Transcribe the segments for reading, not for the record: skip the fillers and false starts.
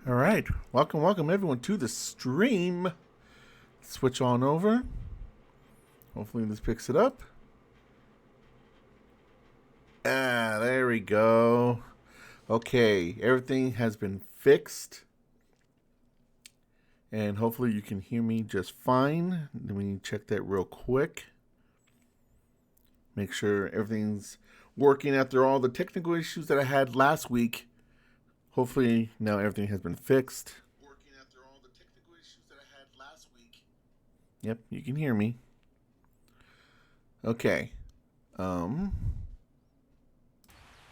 All right, welcome everyone to the stream. Switch on over. Hopefully this picks it up. There we go. Okay, everything has been fixed. And hopefully you can hear me just fine. Let me check that real quick. Make sure everything's working after all the technical issues that I had last week. Hopefully now everything has been fixed. Working after all the technical issues that I had last week. Yep, you can hear me. Okay.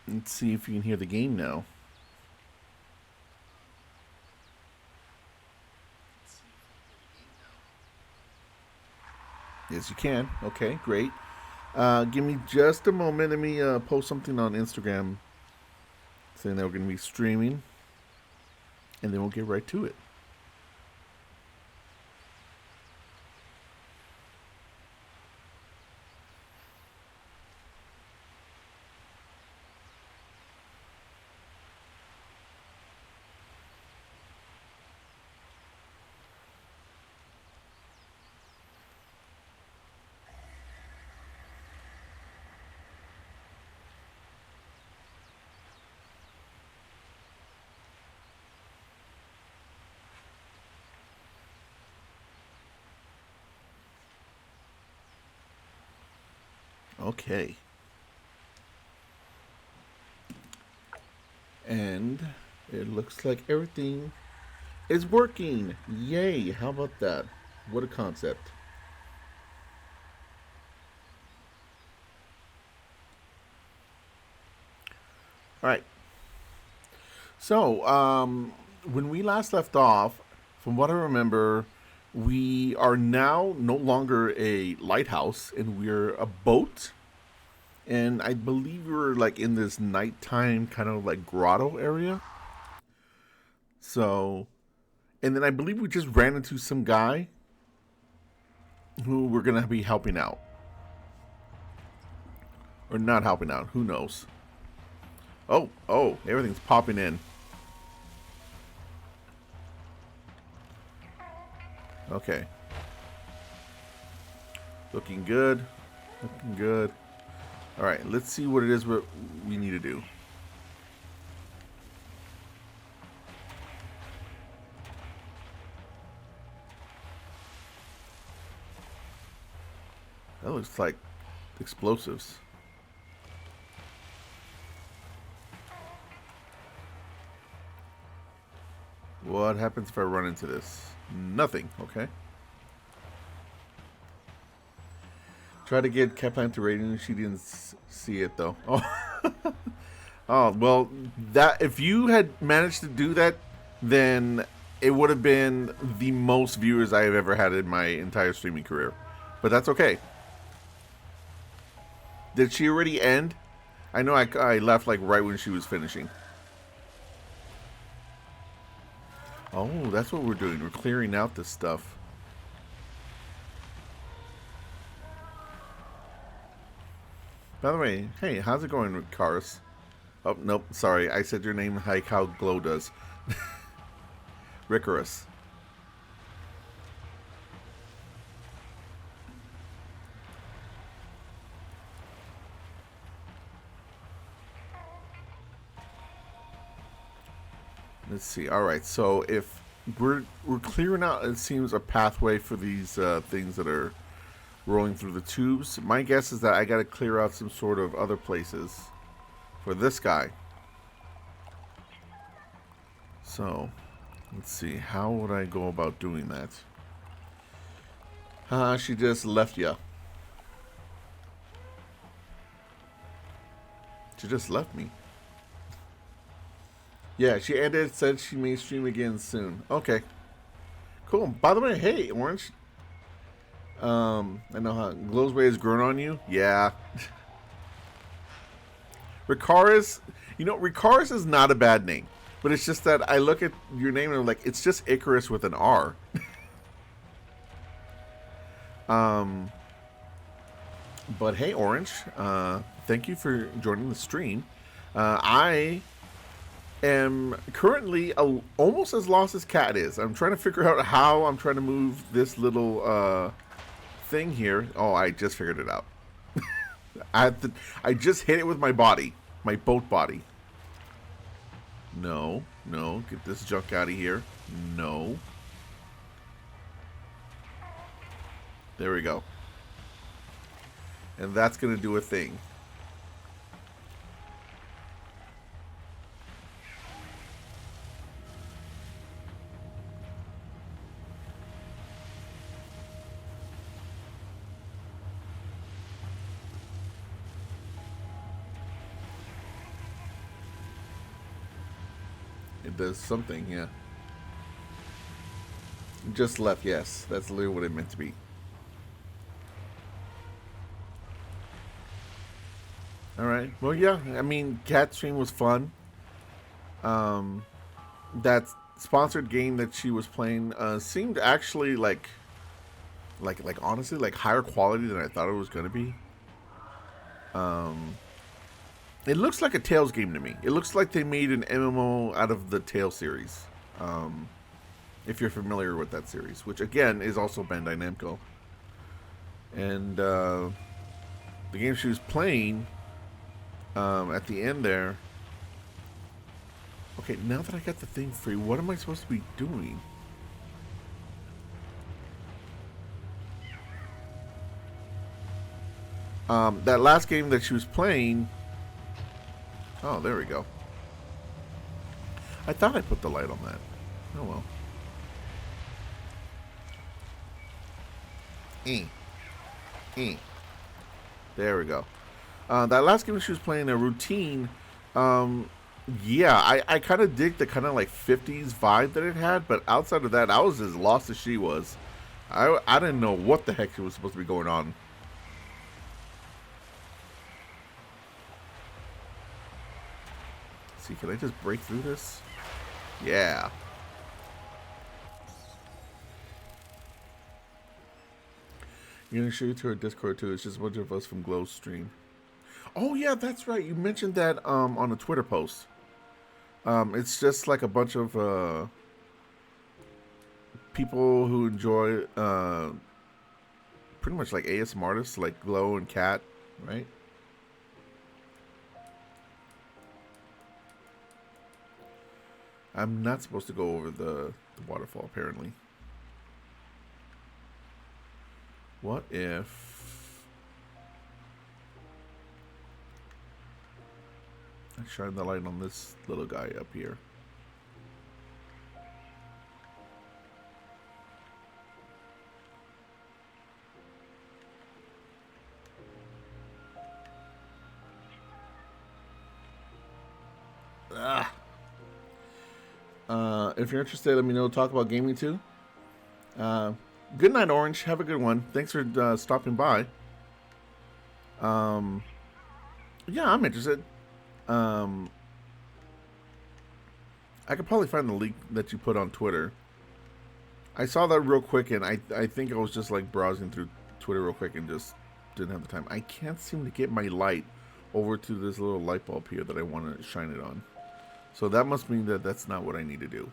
Let's see if you can hear the game now. Yes, you can. Okay, great. Give me just a moment. Let me post something on Instagram saying that we're going to be streaming, and then we'll get right to it. Okay. And it looks like everything is working. Yay. How about that? What a concept. All right. So, when we last left off, from what I remember, we are now no longer a lighthouse, and we're a boat. And I believe we were like in this nighttime kind of like grotto area. So, and then I believe we just ran into some guy who we're going to be helping out. Or not helping out, who knows. Oh, everything's popping in. Okay. Looking good. Looking good. All right, let's see what it is we need to do. That looks like explosives. What happens if I run into this? Nothing, okay. Try to get Kaplan to rating. She didn't see it though. Oh, oh well. That if you had managed to do that, then it would have been the most viewers I have ever had in my entire streaming career. But that's okay. Did she already end? I know I left like right when she was finishing. Oh, that's what we're doing. We're clearing out this stuff. By the way, hey, how's it going with cars? Oh, nope, sorry. I said your name like how Glow does. Ricarus. Let's see. All right, so if we're clearing out, it seems, a pathway for these things that are rolling through the tubes. My guess is that I got to clear out some sort of other places for this guy. So, let's see. How would I go about doing that? She just left ya. She just left me. Yeah, she ended, said she may stream again soon. Okay. Cool. By the way, hey, Orange. I know how Glow's Way has grown on you. Yeah. Ricaris, Ricaris is not a bad name. But it's just that I look at your name and I'm like, it's just Icarus with an R. But hey, Orange, thank you for joining the stream. I am currently almost as lost as Cat is. I'm trying to figure out how I'm trying to move this little thing here. Oh, I just figured it out. I just hit it with my body, my boat body. No, get this junk out of here. No. There we go. And that's gonna do a thing. It does something, yeah. Just left, yes. That's literally what it meant to be. Alright. Well, yeah. I mean, Cat Stream was fun. That sponsored game that she was playing seemed actually like honestly, like higher quality than I thought it was going to be. It looks like a Tales game to me. It looks like they made an MMO out of the Tales series. If you're familiar with that series, which again is also Bandai Namco. And the game she was playing at the end there. Okay, now that I got the thing free, what am I supposed to be doing? That last game that she was playing. Oh, there we go. I thought I put the light on that. Oh well. There we go. That last game she was playing, a routine. Yeah, I kind of dig the kind of like 50s vibe that it had, but outside of that, I was as lost as she was. I didn't know what the heck was supposed to be going on. Let's see, can I just break through this? Yeah. You're gonna shoot to our Discord too. It's just a bunch of us from Glow Stream. Oh yeah, that's right. You mentioned that on a Twitter post. It's just like a bunch of people who enjoy pretty much like ASM artists like Glow and Cat, right? I'm not supposed to go over the waterfall apparently. What if I shine the light on this little guy up here? If you're interested, let me know. Talk about gaming too. Good night, Orange. Have a good one. Thanks for stopping by. Yeah, I'm interested. I could probably find the link that you put on Twitter. I saw that real quick, and I think I was just like browsing through Twitter real quick and just didn't have the time. I can't seem to get my light over to this little light bulb here that I want to shine it on. So that must mean that that's not what I need to do.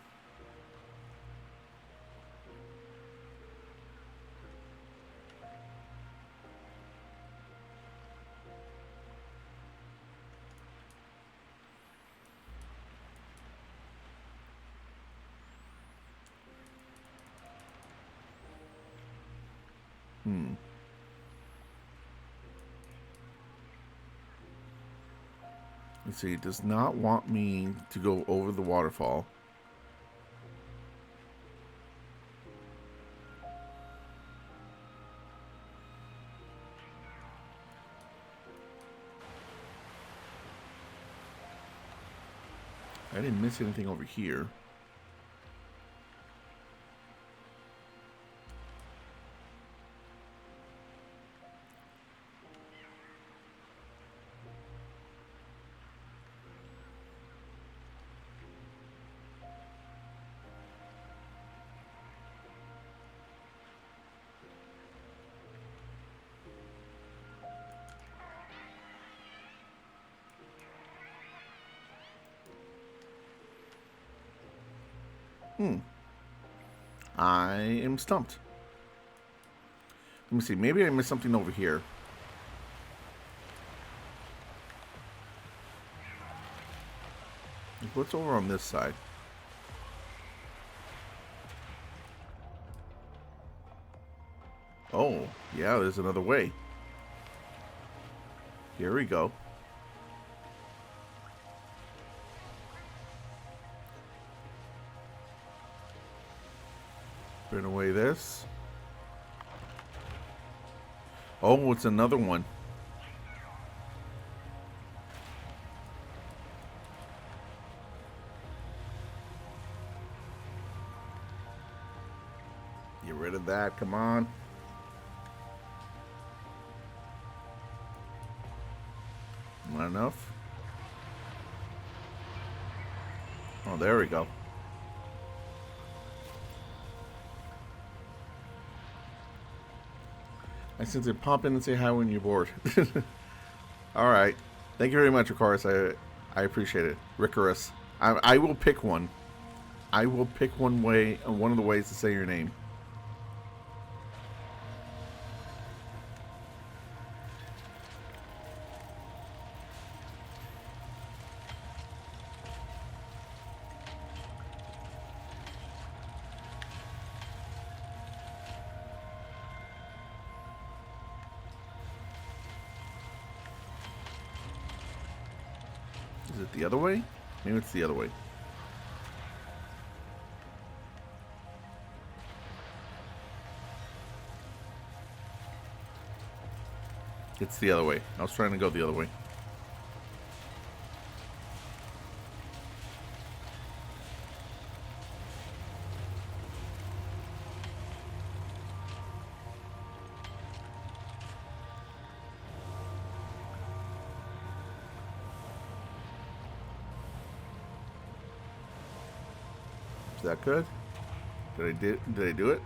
Let's see, it does not want me to go over the waterfall. I didn't miss anything over here. I am stumped. Let me see. Maybe I missed something over here. What's over on this side? Oh, yeah, there's another way. Here we go. Burn away this. Oh, it's another one. Get rid of that, come on. Not enough. Oh, there we go. I sense it. Pop in and say hi when you're bored. Alright. Thank you very much, Ricarus. I appreciate it. Ricarus. I will pick one. I will pick one of the ways to say your name. Is it the other way? Maybe it's the other way. It's the other way. I was trying to go the other way. Is that good? Did I do it?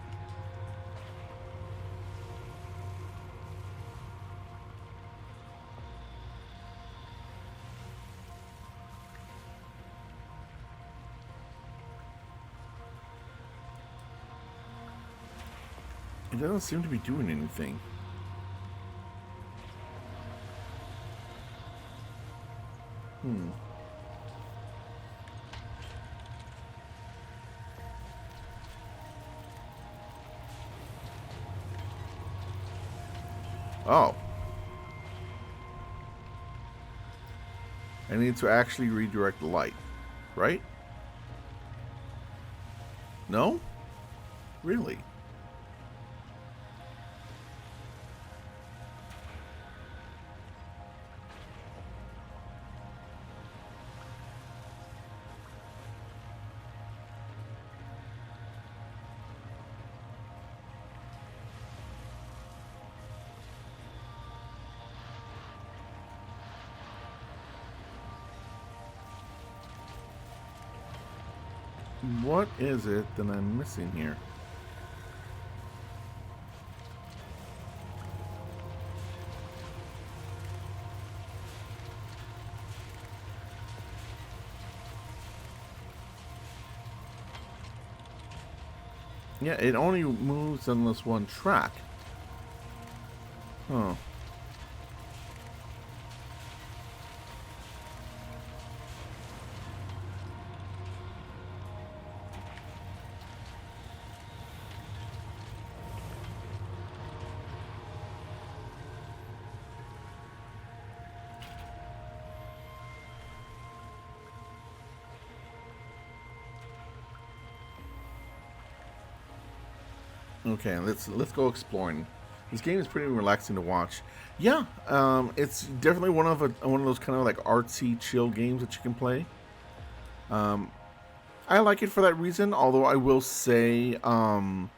It doesn't seem to be doing anything. Oh. I need to actually redirect the light, right? No? Really? What is it that I'm missing here? Yeah, it only moves on this one track. Huh. Okay, let's go exploring. This game is pretty relaxing to watch. Yeah, it's definitely one of those kind of like artsy, chill games that you can play. I like it for that reason. Although I will say, I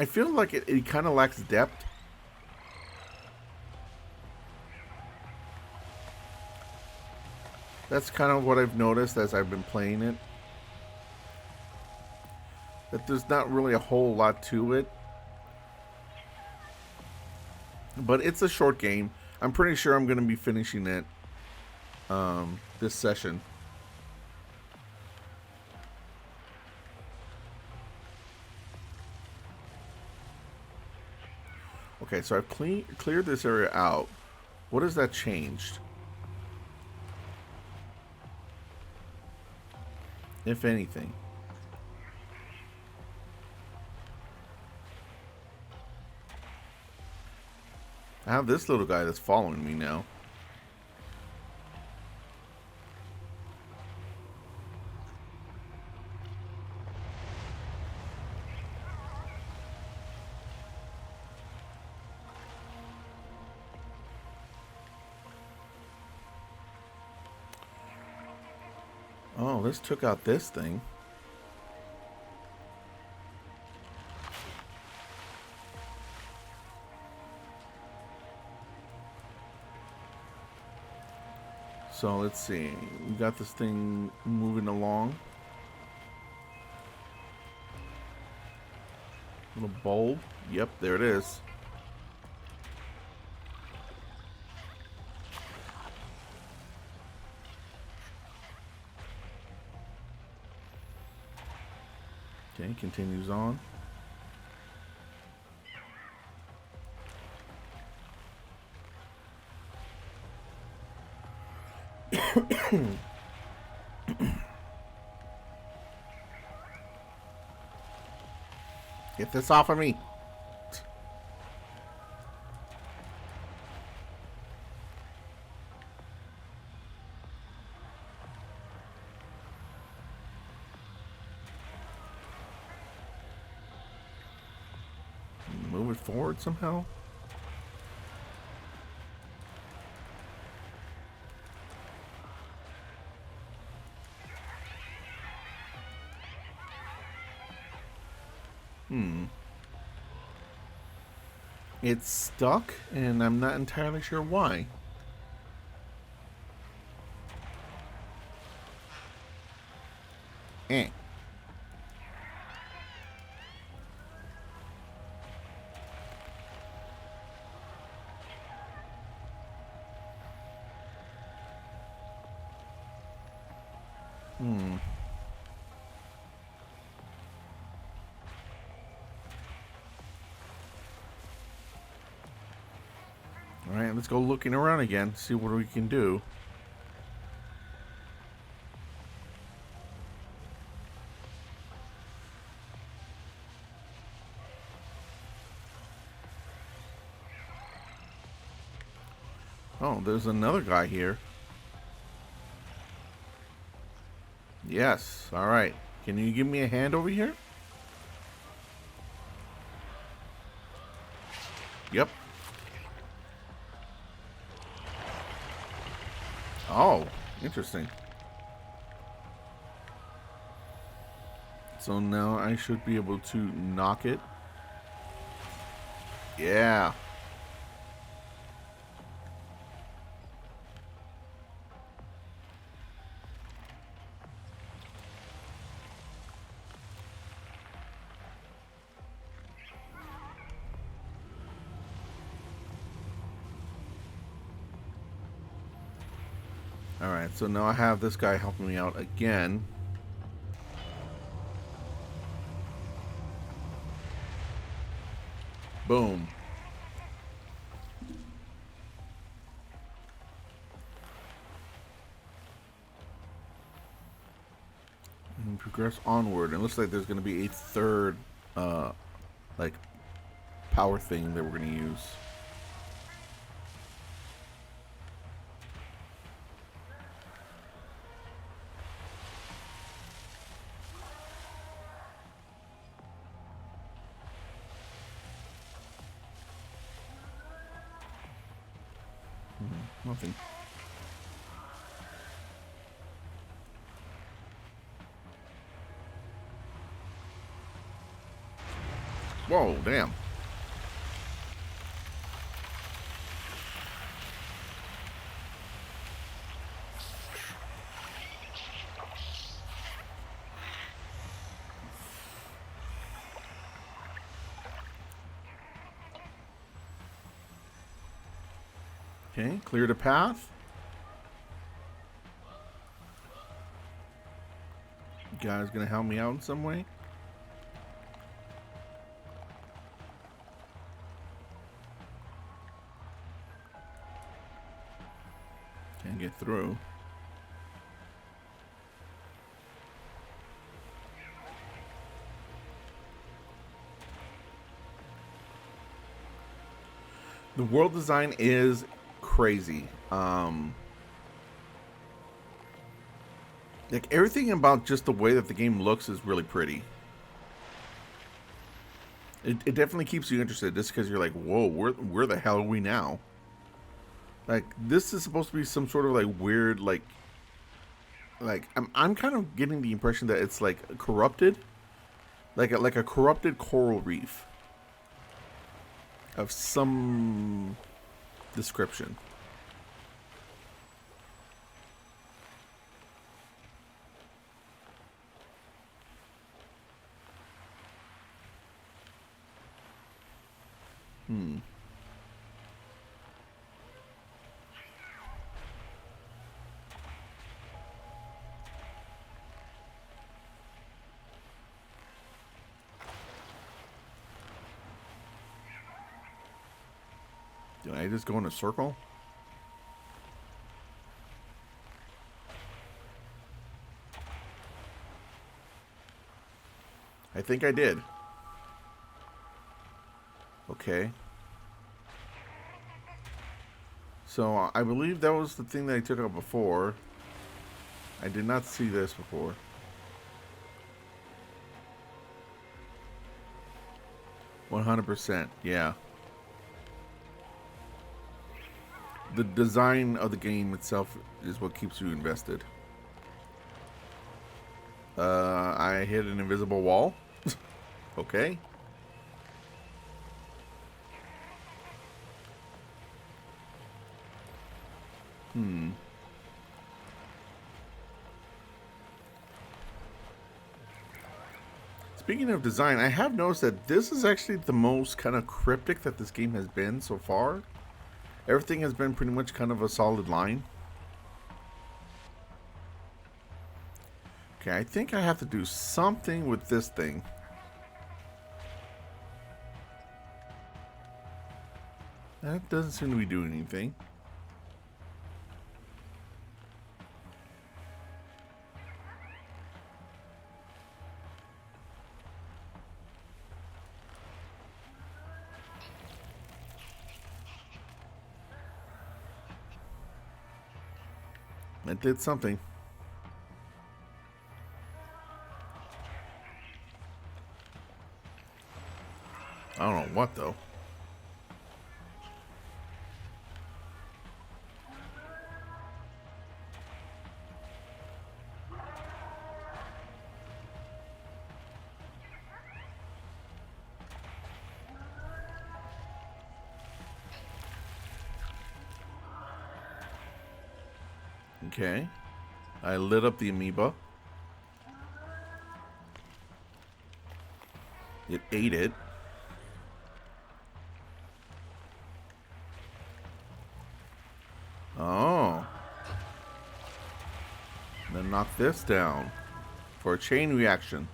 feel like it kind of lacks depth. That's kind of what I've noticed as I've been playing it. That there's not really a whole lot to it. But it's a short game. I'm pretty sure I'm going to be finishing it this session. Okay, so I've cleared this area out. What has that changed? If anything. I have this little guy that's following me now. Oh, this took out this thing. So let's see. We got this thing moving along. Little bulb. Yep, there it is. Okay, continues on. Get this off of me. Move it forward somehow. It's stuck, and I'm not entirely sure why. Eh. Alright, let's go looking around again, see what we can do. Oh, there's another guy here. Yes, alright. Can you give me a hand over here? Yep. Oh, interesting. So now I should be able to knock it. Yeah. Alright, so now I have this guy helping me out again. Boom. And progress onward. It looks like there's going to be a third, like, power thing that we're going to use. Nothing. Whoa, damn. Okay, clear the path. You guys gonna help me out in some way? get through. The world design is crazy. Like everything about just the way that the game looks is really pretty. It definitely keeps you interested just because you're like, whoa, where the hell are we now? Like this is supposed to be some sort of like weird like I'm kind of getting the impression that it's like corrupted, like a corrupted coral reef of some description. Did I just go in a circle? I think I did. Okay. So I believe that was the thing that I took out before. I did not see this before. %, yeah. The design of the game itself is what keeps you invested. I hit an invisible wall. Okay. Speaking of design, I have noticed that this is actually the most kind of cryptic that this game has been so far. Everything has been pretty much kind of a solid line. Okay, I think I have to do something with this thing. That doesn't seem to be doing anything. It did something. I don't know what though. Okay. I lit up the amoeba. It ate it. Oh. Then knock this down for a chain reaction.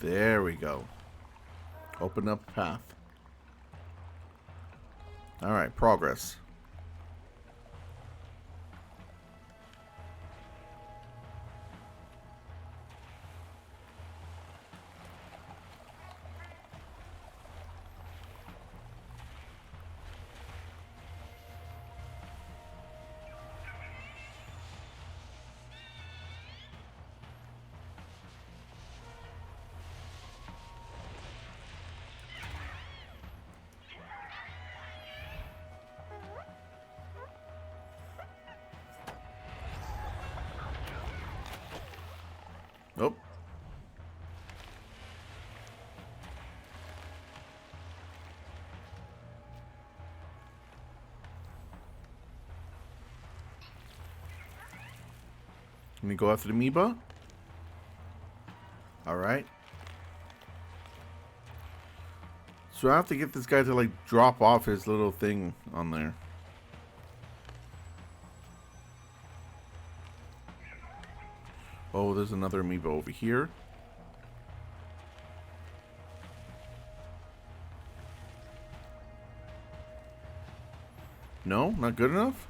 There we go. Open up path. All right, progress. Nope. Let me go after the amoeba. Alright. So I have to get this guy to like drop off his little thing on there. Oh, there's another amoeba over here. No, not good enough?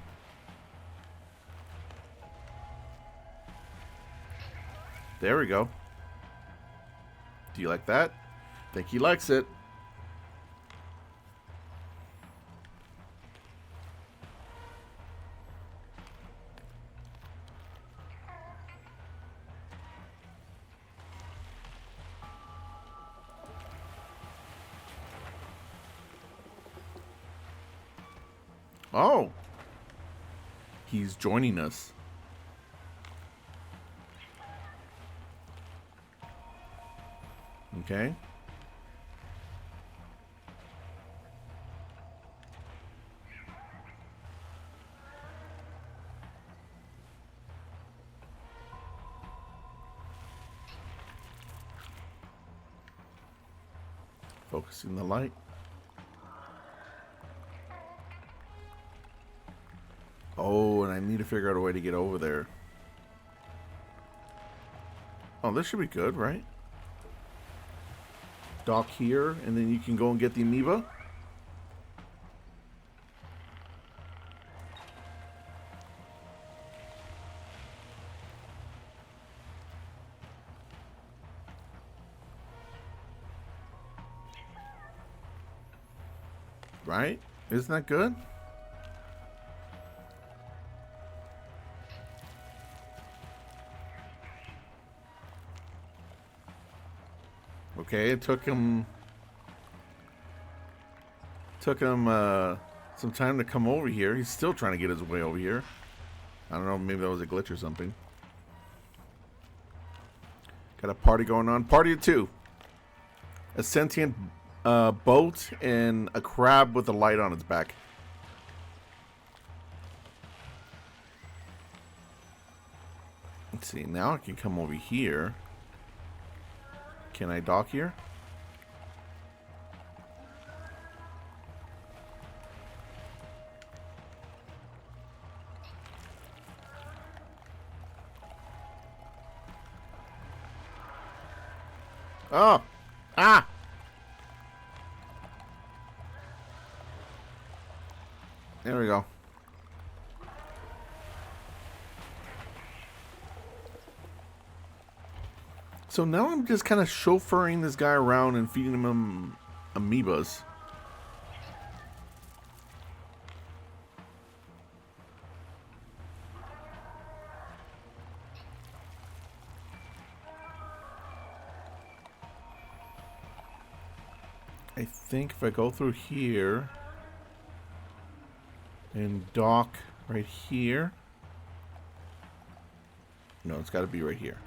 There we go. Do you like that? I think he likes it. Oh, he's joining us. Okay. Focusing the light. Oh, and I need to figure out a way to get over there. Oh, this should be good, right? Dock here, and then you can go and get the amoeba. Right? Isn't that good? Okay, it took him some time to come over here. He's still trying to get his way over here. I don't know, maybe that was a glitch or something. Got a party going on. Party of two. A sentient boat and a crab with a light on its back. Let's see, now I can come over here. Can I dock here? Oh! Ah! There we go. So now I'm just kind of chauffeuring this guy around and feeding him amoebas. I think if I go through here and dock right here. No, it's got to be right here.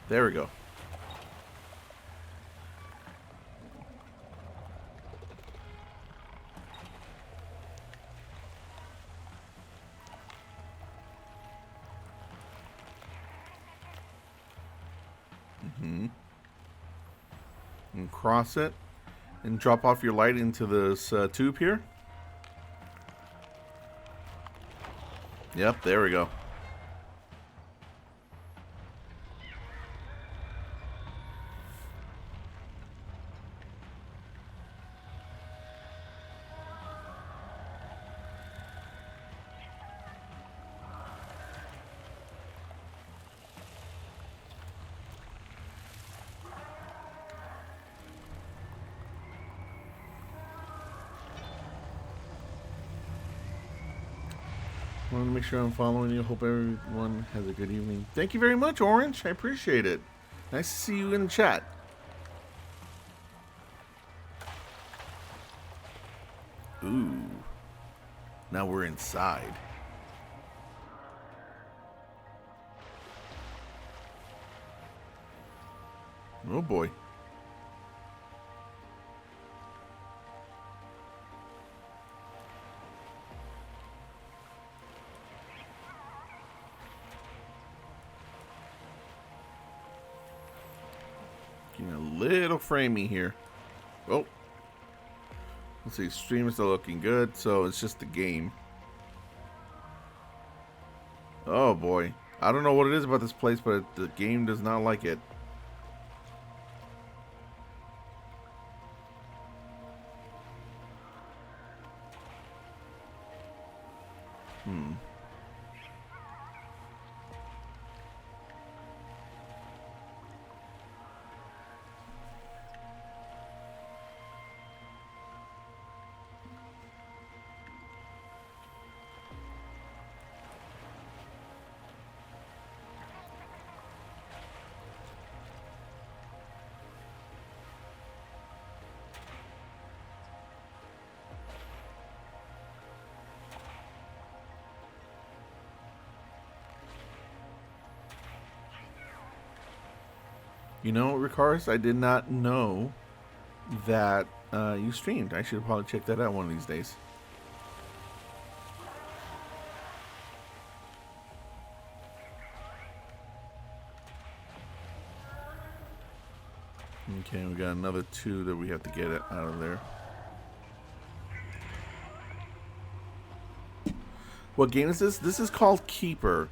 There we go. And cross it and drop off your light into this tube here. Yep, there we go. I want to make sure I'm following you. Hope everyone has a good evening. Thank you very much, Orange. I appreciate it. Nice to see you in the chat. Ooh. Now we're inside. Oh boy. little framey here. Oh. Let's see. Stream is still looking good, so it's just the game. Oh boy. I don't know what it is about this place, but the game does not like it. You know, Ricardus, I did not know that you streamed. I should probably check that out one of these days. Okay, we got another 2 that we have to get out of there. What game is this? This is called Keeper.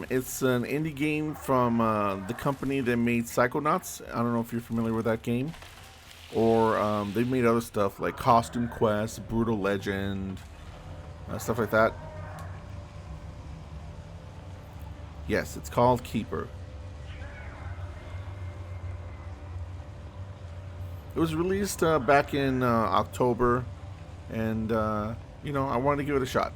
It's an indie game from the company that made Psychonauts. I don't know if you're familiar with that game. Or they've made other stuff like Costume Quest, Brutal Legend, stuff like that. Yes, it's called Keeper. It was released back in October, and you know, I wanted to give it a shot.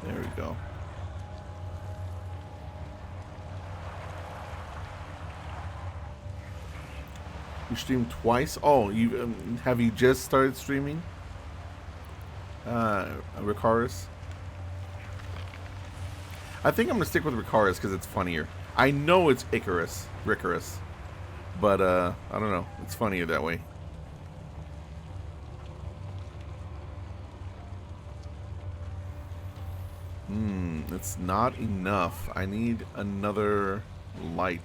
There we go. You streamed twice? Oh, you have you just started streaming? Ricardus? I think I'm gonna stick with Ricardus because it's funnier. I know it's Ricarus, but I don't know. It's funnier that way. It's not enough. I need another light.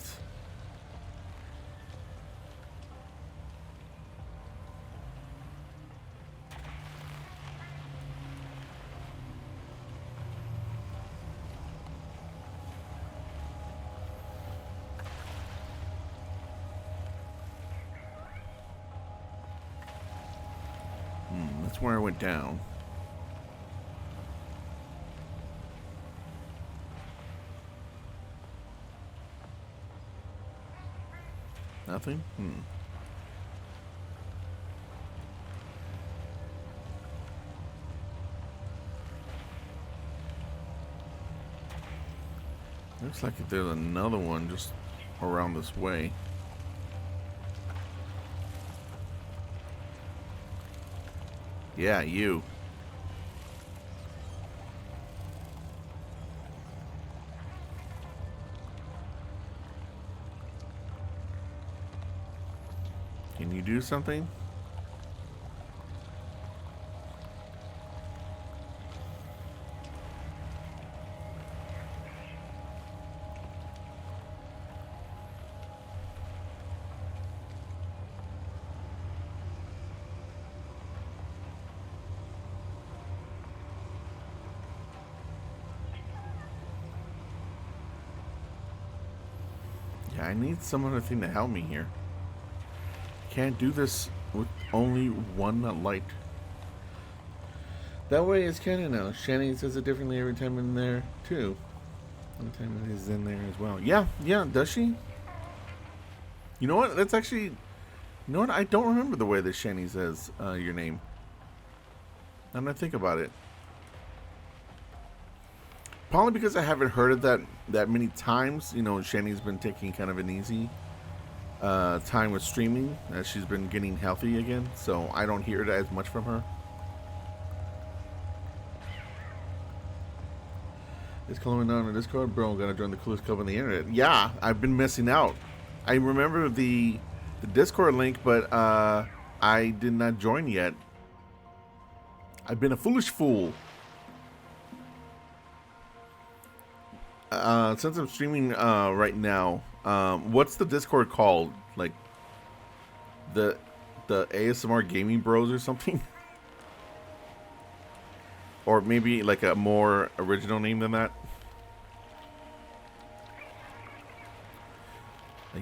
That's where I went down. Nothing? Looks like there's another one just around this way. Yeah, you. Can you do something? Yeah, I need some other thing to help me here. Can't do this with only one light. That way it's canon now. Shannon says it differently every time in there too. Every time it is in there as well. Yeah, does she? You know what? That's actually, you know what? I don't remember the way that Shanny says your name. Now that I think about it. Probably because I haven't heard it that many times. You know, Shanny's been taking kind of an easy time with streaming as she's been getting healthy again, so I don't hear it as much from her. Is Colorwind on Discord? Bro, gotta join the coolest club on the internet. Yeah, I've been missing out. I remember the Discord link, but I did not join yet. I've been a foolish fool. Since I'm streaming right now, what's the Discord called? Like the ASMR Gaming Bros or something? Or maybe like a more original name than that?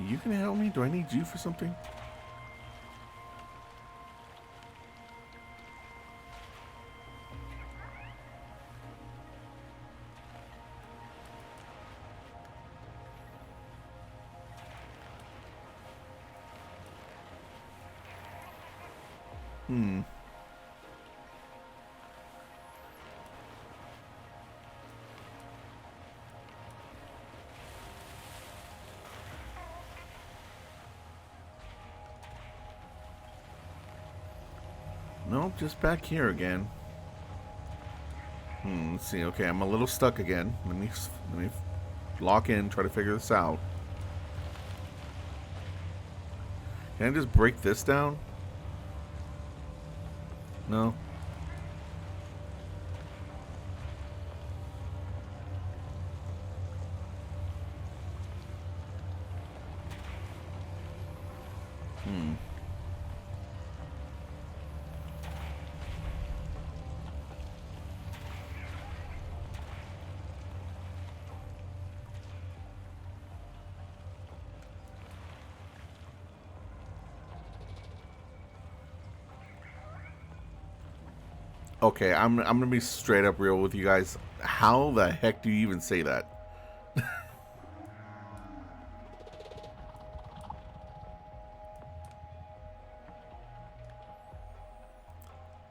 You can help me? Do I need you for something? Nope, just back here again. Let's see. Okay, I'm a little stuck again. Let me lock in, try to figure this out. Can I just break this down? No. Okay, I'm gonna be straight up real with you guys. How the heck do you even say that?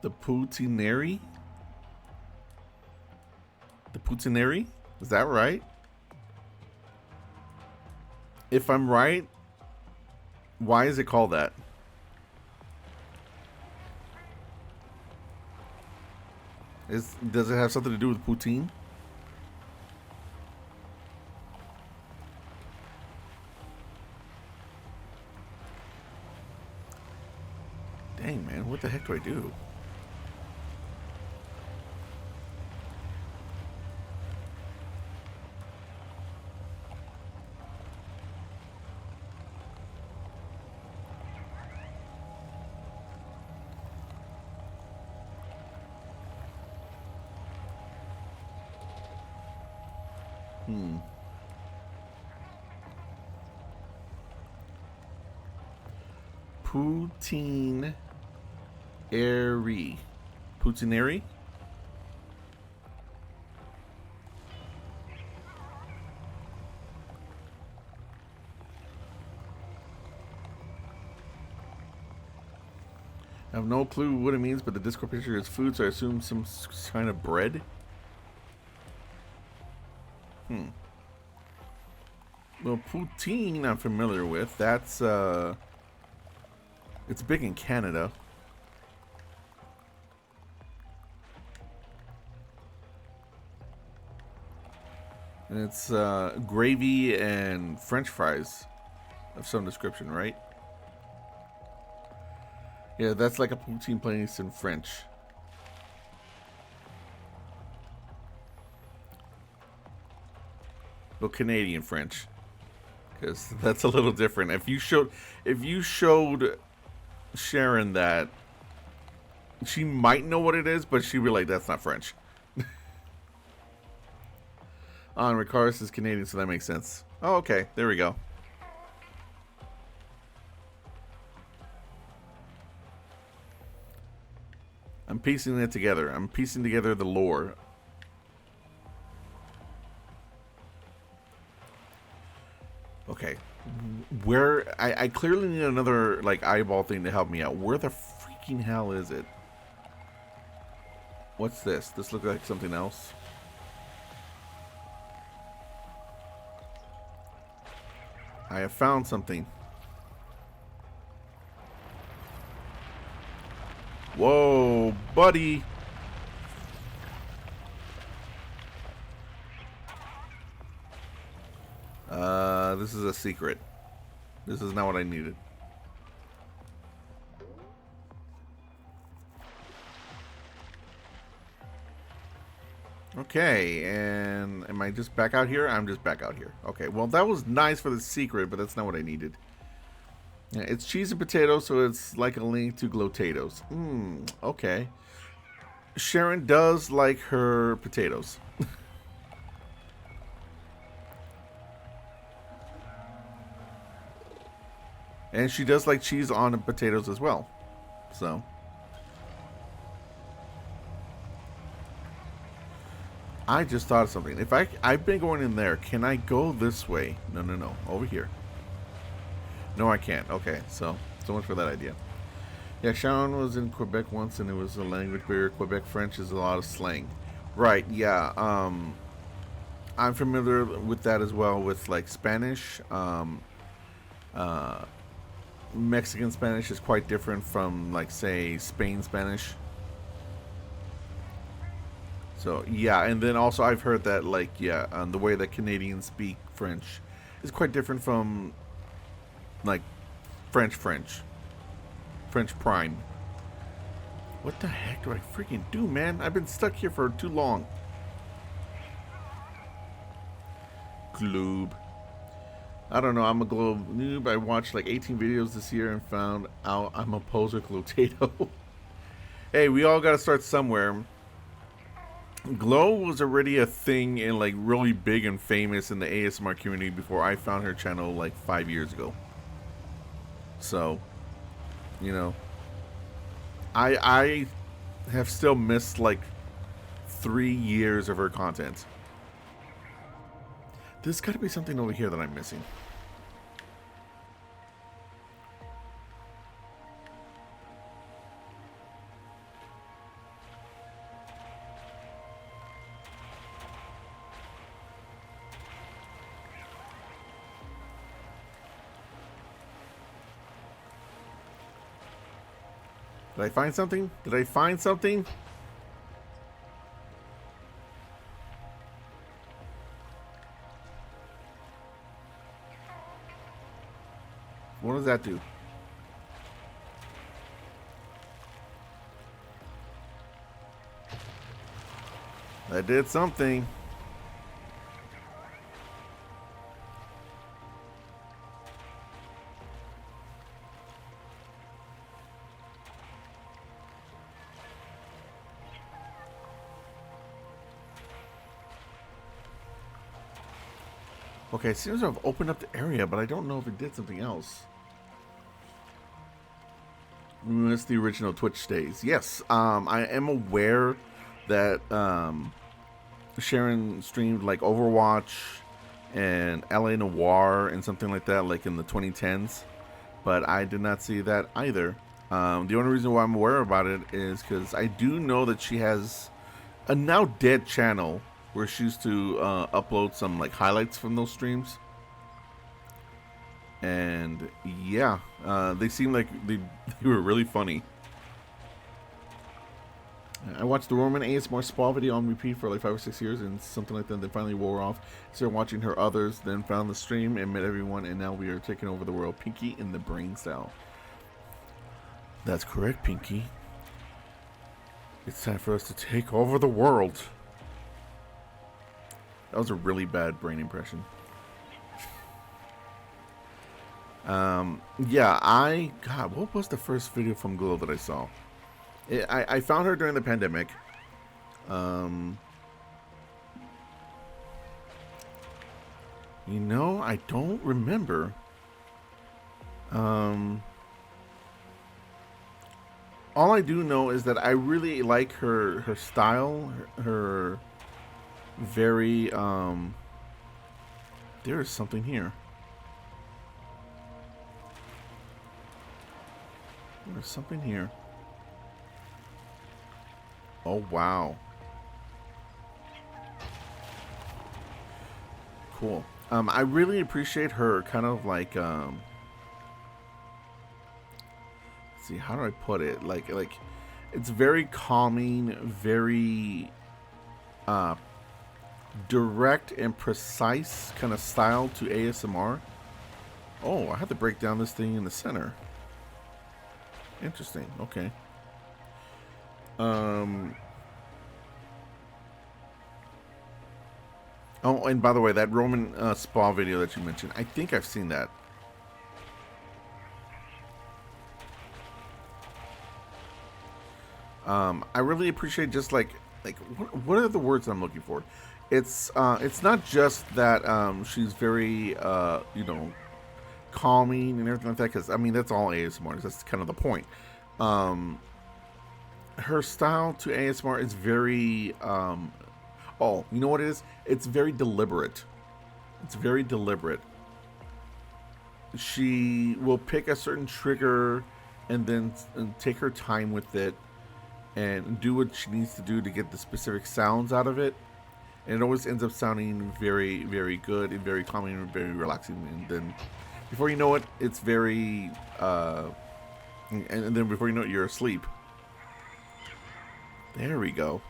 The Putineri? The Putineri? Is that right? If I'm right, why is it called that? Does it have something to do with poutine? Dang, man, what the heck do I do? Putineri. Putineri? I have no clue what it means, but the Discord picture is food, so I assume some kind of bread. Well, poutine I'm familiar with. That's it's big in Canada. And it's gravy and French fries of some description, right? Yeah, that's like a poutine place in French. Well, Canadian French, because that's a little different. If you showed Sharon that, she might know what it is, but she'd be like, "That's not French." And Ricardo is Canadian, so that makes sense. Oh, okay, there we go. I'm piecing it together. I'm piecing together the lore. Okay, where I clearly need another like eyeball thing to help me out. Where the freaking hell is it? What's this? This looks like something else. I have found something. Whoa, buddy. This is a secret. This is not what I needed. Okay, and am I just back out here? I'm just back out here. Okay, well, that was nice for the secret, but that's not what I needed. Yeah, it's cheese and potatoes, so it's like a link to glotatoes. Okay. Sharon does like her potatoes. And she does like cheese on the potatoes as well. So. I just thought of something. If I've been going in there, can I go this way? No. Over here. No, I can't. Okay, so much for that idea. Yeah, Sharon was in Quebec once, and it was a language barrier. Quebec French is a lot of slang. Right, yeah. I'm familiar with that as well, with like Spanish. Mexican Spanish is quite different from, like, say, Spain Spanish. So, yeah, and then also I've heard that, like, yeah, the way that Canadians speak French is quite different from, like, French Prime. What the heck do I freaking do, man? I've been stuck here for too long. Globe. I don't know, I'm a globe noob. I watched like 18 videos this year and found out I'm a poser glotato. Hey, we all gotta start somewhere. Glow was already a thing and like really big and famous in the ASMR community before I found her channel like 5 years ago. So, you know, I have still missed like 3 years of her content. There's got to be something over here that I'm missing. Did I find something? Did I find something? What does that do? That did something. Okay, it seems to have opened up the area, but I don't know if it did something else. It's the original Twitch days. Yes, I am aware that Sharon streamed like Overwatch and LA Noir and something like that, like in the 2010s. But I did not see that either. The only reason why I'm aware about it is because I do know that she has a now dead channel where she used to upload some like highlights from those streams. And yeah, they seem like they were really funny. I watched the Roman ASMR Sprawl video on repeat for like 5 or 6 years and something like that. Then finally wore off. Started watching her others, then found the stream and met everyone, and now we are taking over the world. Pinky in the brain cell. That's correct, Pinky. It's time for us to take over the world. That was a really bad brain impression. Yeah, God, what was the first video from Glow that I saw? I found her during the pandemic. You know, I don't remember. All I do know is that I really like her style, her very, there is something here. There's something here. Oh, wow. Cool. I really appreciate her kind of like, let's see, how do I put it? Like, it's very calming, very, direct and precise kind of style to ASMR. Oh, I have to break down this thing in the center. Interesting. Okay. Oh, and by the way, that Roman spa video that you mentioned, I think I've seen that. I really appreciate just like what are the words I'm looking for? It's not just that she's very you know, calming and everything like that, because I mean that's all ASMR. That's kind of the point. Her style to ASMR is very oh, you know what it is? It's very deliberate. It's very deliberate. She will pick a certain trigger and then take her time with it and do what she needs to do to get the specific sounds out of it. And it always ends up sounding very, very good and very calming and very relaxing. And then before you know it, it's very, and then before you know it, you're asleep. There we go.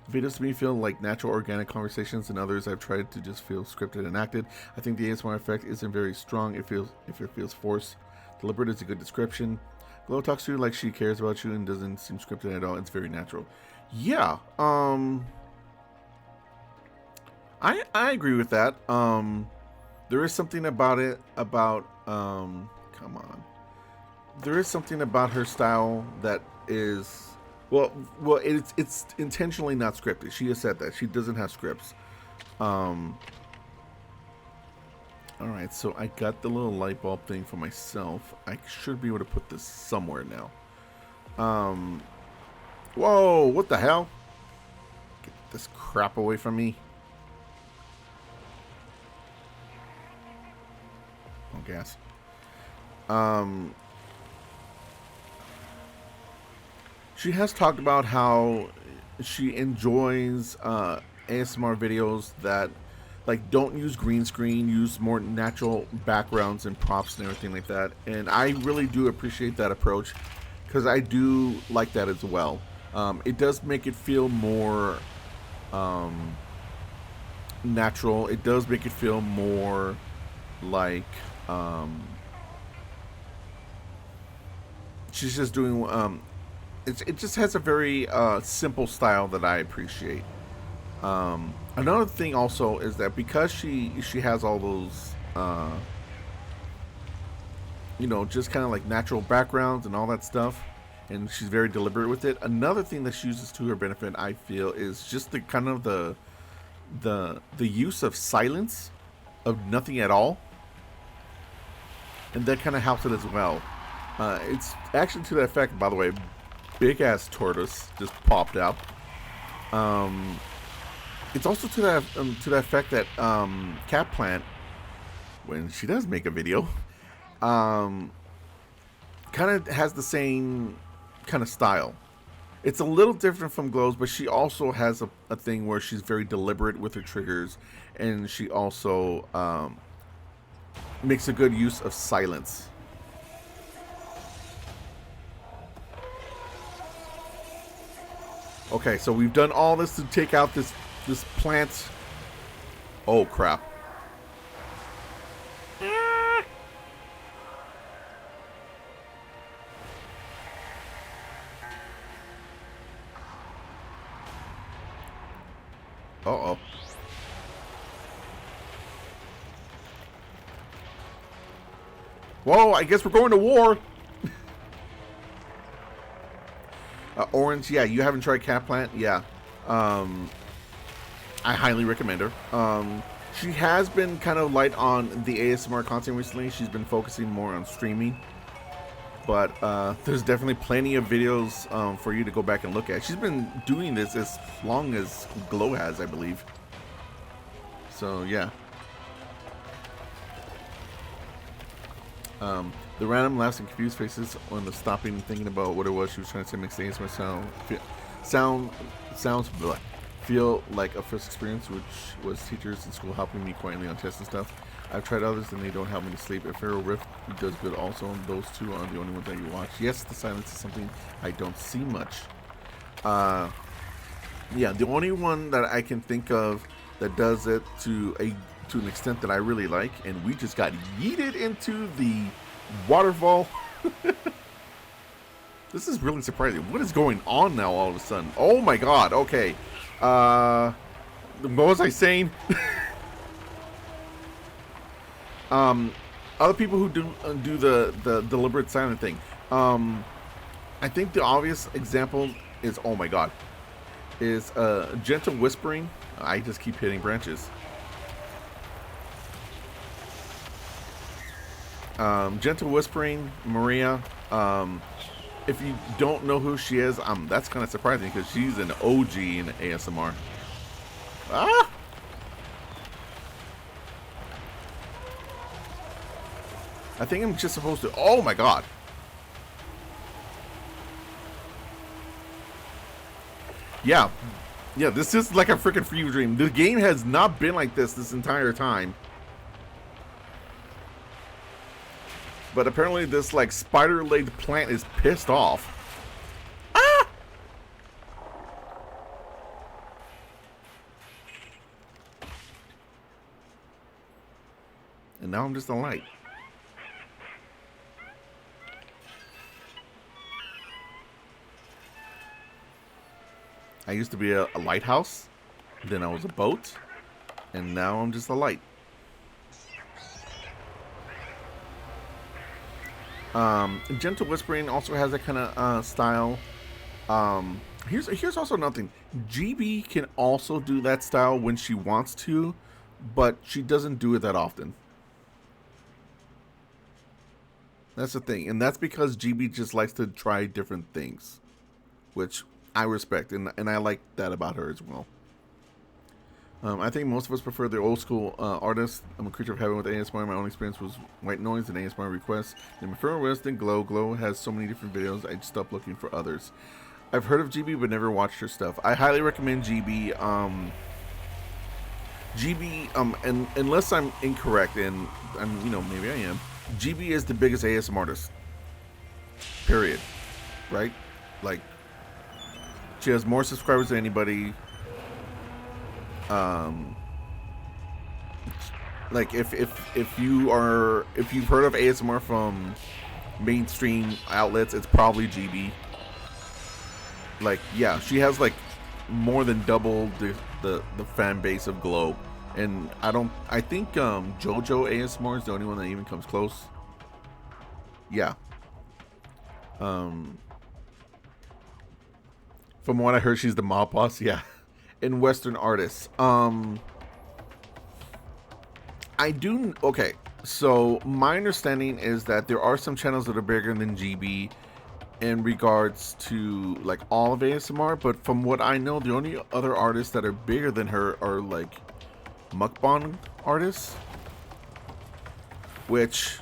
The videos to me feel like natural, organic conversations, and others I've tried to just feel scripted and acted. I think the ASMR effect isn't very strong. If it feels forced. Deliberate is a good description. Glow talks to you like she cares about you and doesn't seem scripted at all. It's very natural. Yeah. I agree with that. There is something about it come on. There is something about her style that is well it's intentionally not scripted. She has said that. She doesn't have scripts. Alright, so I got the little light bulb thing for myself. I should be able to put this somewhere now. Whoa, what the hell? Get this crap away from me. Oh, gas. She has talked about how she enjoys ASMR videos that like don't use green screen, use more natural backgrounds and props and everything like that. And I really do appreciate that approach because I do like that as well. It does make it feel more natural. It does make it feel more like she's just doing it just has a very simple style that I appreciate. Another thing also is that because she has all those you know, just kind of like natural backgrounds and all that stuff, and she's very deliberate with it. Another thing that she uses to her benefit, I feel, is just the kind of the use of silence, of nothing at all, and that kind of helps it as well. It's actually to that effect, by the way. Big ass tortoise just popped out. It's also to that effect that Cat Plant, when she does make a video, kind of has the same kind of style. It's a little different from Glow's, but she also has a thing where she's very deliberate with her triggers, and she also makes a good use of silence. Okay, so we've done all this to take out this plant. Oh crap. Uh-oh. Whoa, I guess we're going to war. Orange, yeah, you haven't tried Cat Plant? Yeah. I highly recommend her. She has been kind of light on the ASMR content recently. She's been focusing more on streaming. But there's definitely plenty of videos for you to go back and look at. She's been doing this as long as Glow has, I believe. So, yeah. The random laughs and confused faces on the stopping and thinking about what it was she was trying to say makes the ASMR sounds feel like a first experience, which was teachers in school helping me quietly on tests and stuff. I've tried others and they don't help me to sleep. If Vero Rift does good also, and those two are the only ones that you watch. Yes, the silence is something I don't see much. Yeah, the only one that I can think of that does it to an extent that I really like, and we just got yeeted into the waterfall. This is really surprising. What is going on now all of a sudden? Oh my god, okay. What was I saying? Other people who do the deliberate silent thing. I think the obvious example is, oh my god, is gentle whispering. I just keep hitting branches. Gentle whispering, Maria. If you don't know who she is, that's kind of surprising because she's an OG in ASMR. Ah! I think I'm just supposed to. Oh my god. Yeah. Yeah, this is like a freaking fever dream. The game has not been like this entire time. But apparently this like spider-legged plant is pissed off. Ah! And now I'm just a light. I used to be a lighthouse, then I was a boat, and now I'm just a light. Gentle whispering also has that kind of style. Here's also nothing. GB can also do that style when she wants to, but she doesn't do it that often. That's the thing, and that's because GB just likes to try different things, which I respect, and I like that about her as well. I think most of us prefer the old school artists. I'm a creature of habit with ASMR. My own experience was white noise and ASMR requests. And my favorite was Glow. Glow has so many different videos, I just stopped looking for others. I've heard of GB, but never watched her stuff. I highly recommend GB. And unless I'm incorrect, and you know, maybe I am, GB is the biggest ASMR artist. Period. Right? Like, she has more subscribers than anybody. Like if you've heard of ASMR from mainstream outlets, it's probably GB. Like, yeah, she has like more than double the fan base of Glow, and I think JoJo ASMR is the only one that even comes close. Yeah. From what I heard, she's the mob boss. Yeah. In Western artists, okay, so my understanding is that there are some channels that are bigger than GB in regards to like all of ASMR, but from what I know, the only other artists that are bigger than her are like mukbang artists, which,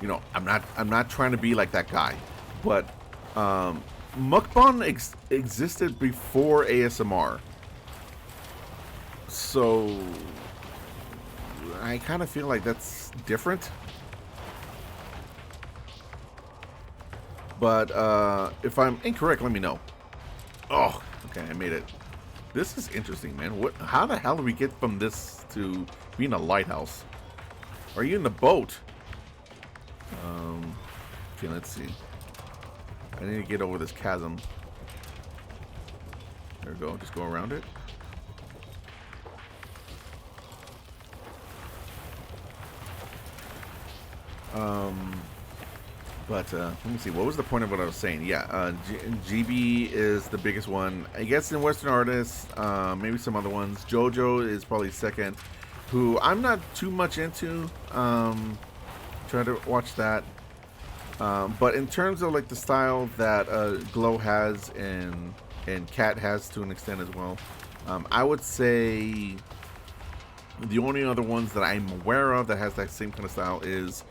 you know, I'm not trying to be like that guy, but mukbang existed before ASMR, so I kind of feel like that's different. But if I'm incorrect, let me know. Oh, okay, I made it. This is interesting, man. How the hell do we get from this to being a lighthouse? Are you in the boat? Okay, let's see. I need to get over this chasm. There we go. Just go around it. Let me see. What was the point of what I was saying? Yeah, GB is the biggest one. I guess in Western artists, maybe some other ones. JoJo is probably second, who I'm not too much into. Try to watch that. But in terms of like the style that Glow has and Cat has to an extent as well, I would say the only other ones that I'm aware of that has that same kind of style is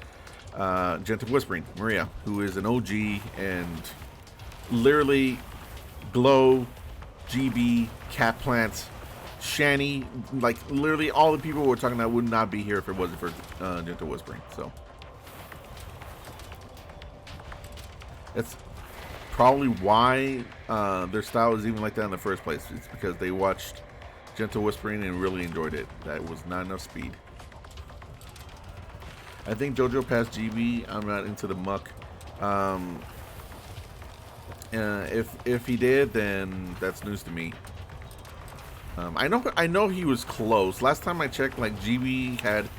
Gentle Whispering, Maria, who is an OG, and literally Glow, GB, Cat Plant, Shani, like literally all the people we're talking about would not be here if it wasn't for Gentle Whispering. So it's probably why their style is even like that in the first place. It's because they watched Gentle Whispering and really enjoyed it. That was not enough speed. I think JoJo passed GB. I'm not into the muck. If he did, then that's news to me. I know he was close. Last time I checked, like GB had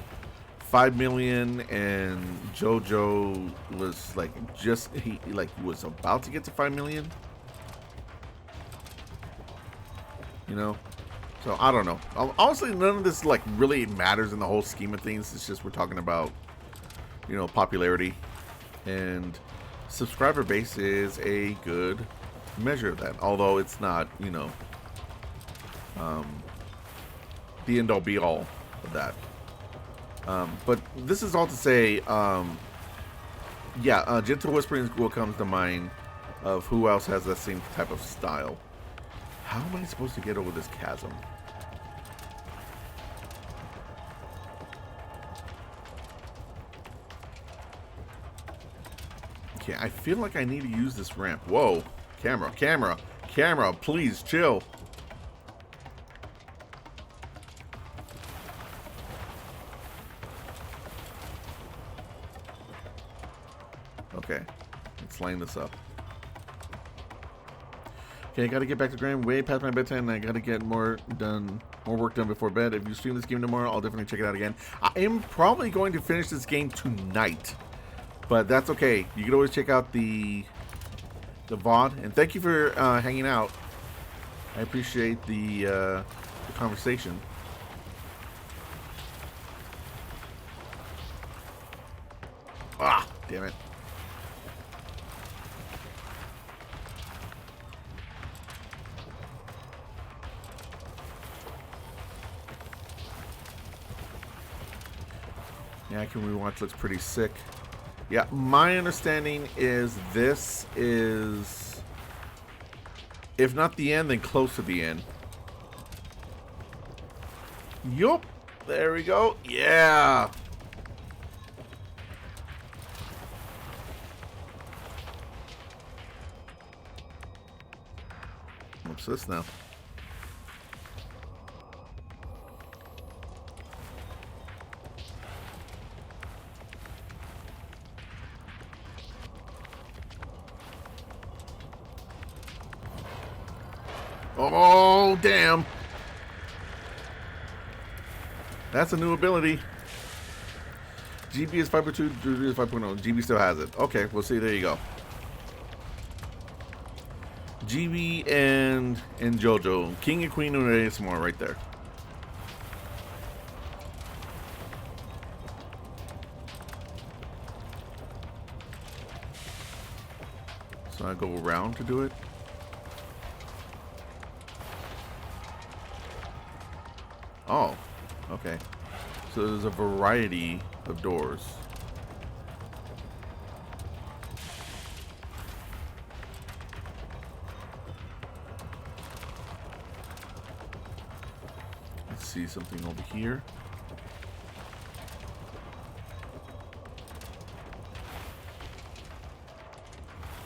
5 million, and JoJo was like he was about to get to 5 million. You know, so I don't know. Honestly, none of this like really matters in the whole scheme of things. It's just we're talking about, you know, popularity, and subscriber base is a good measure of that. Although it's not, you know, the end all be all of that. But this is all to say, yeah, Gentle Whispering will come to mind of who else has that same type of style. How am I supposed to get over this chasm? Okay, I feel like I need to use this ramp. Whoa, camera, camera, camera, please chill. Okay, let's line this up. Okay, I gotta get back to Graham way past my bedtime, and I gotta get more work done before bed. If you stream this game tomorrow, I'll definitely check it out again. I am probably going to finish this game tonight, but that's okay. You can always check out the VOD, and thank you for hanging out. I appreciate the conversation. Ah, damn it. Yeah, I can rewatch. Looks pretty sick. Yeah, my understanding is this is, if not the end, then close to the end. Yup. There we go. Yeah. What's this now? Oh, damn. That's a new ability. GB is 5.2, GB is 5.0. GB still has it. Okay, we'll see. There you go. GB and JoJo. King and Queen of ASMR right there. So I go around to do it. Oh, okay. So there's a variety of doors. Let's see something over here.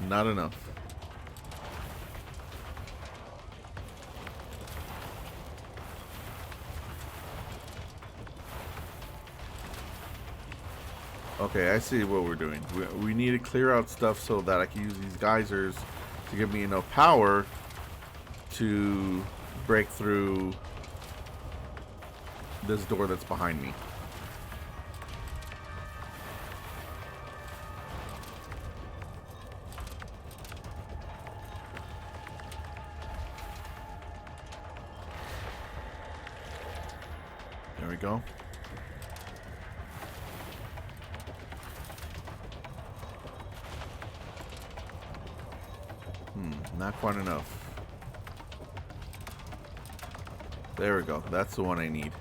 Not enough. Okay, I see what we're doing. We need to clear out stuff so that I can use these geysers to give me enough power to break through this door that's behind me. There we go. Not quite enough. There we go. That's the one I need.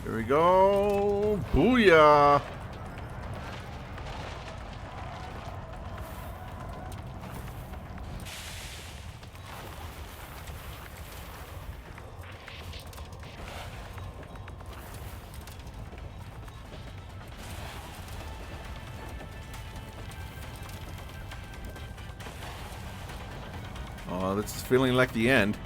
There we go. Booyah! Oh, this is feeling like the end.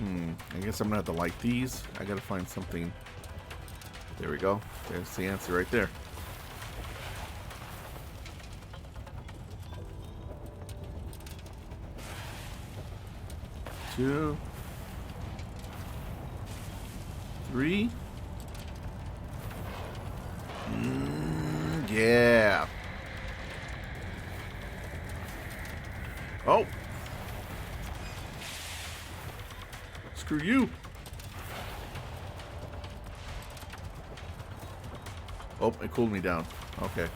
I guess I'm gonna have to light these. I gotta find something. There we go. There's the answer right there. Two. 3. Yeah. Oh. Screw you. Oh, it cooled me down. Okay.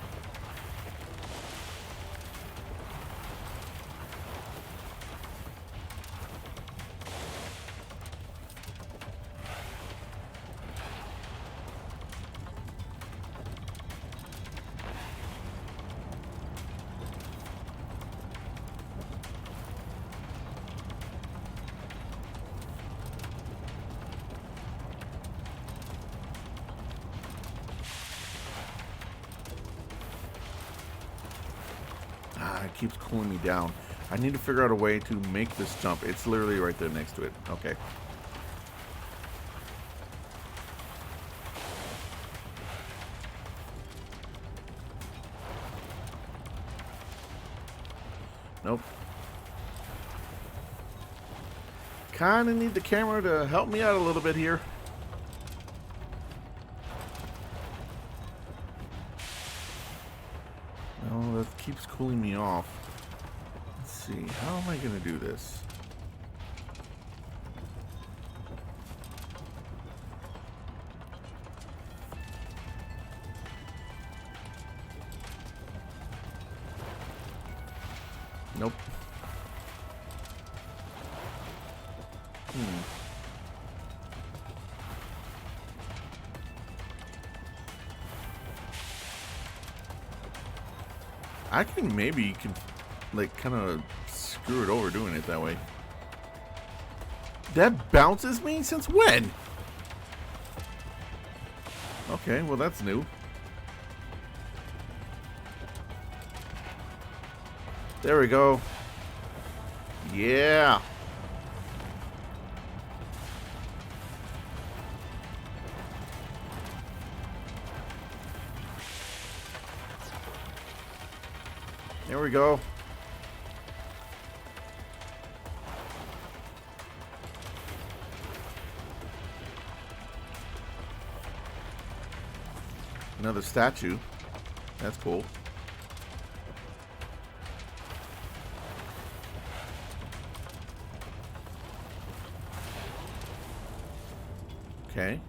It keeps cooling me down. I need to figure out a way to make this jump. It's literally right there next to it. Okay. Nope. Kinda need the camera to help me out a little bit here. Well, that keeps cooling me off. Let's see. How am I gonna do this? Nope. I can maybe like kind of screw it over doing it that way. That bounces me? Since when? Okay, well that's new. There we go. Yeah. There we go. Another statue. That's cool. Okay.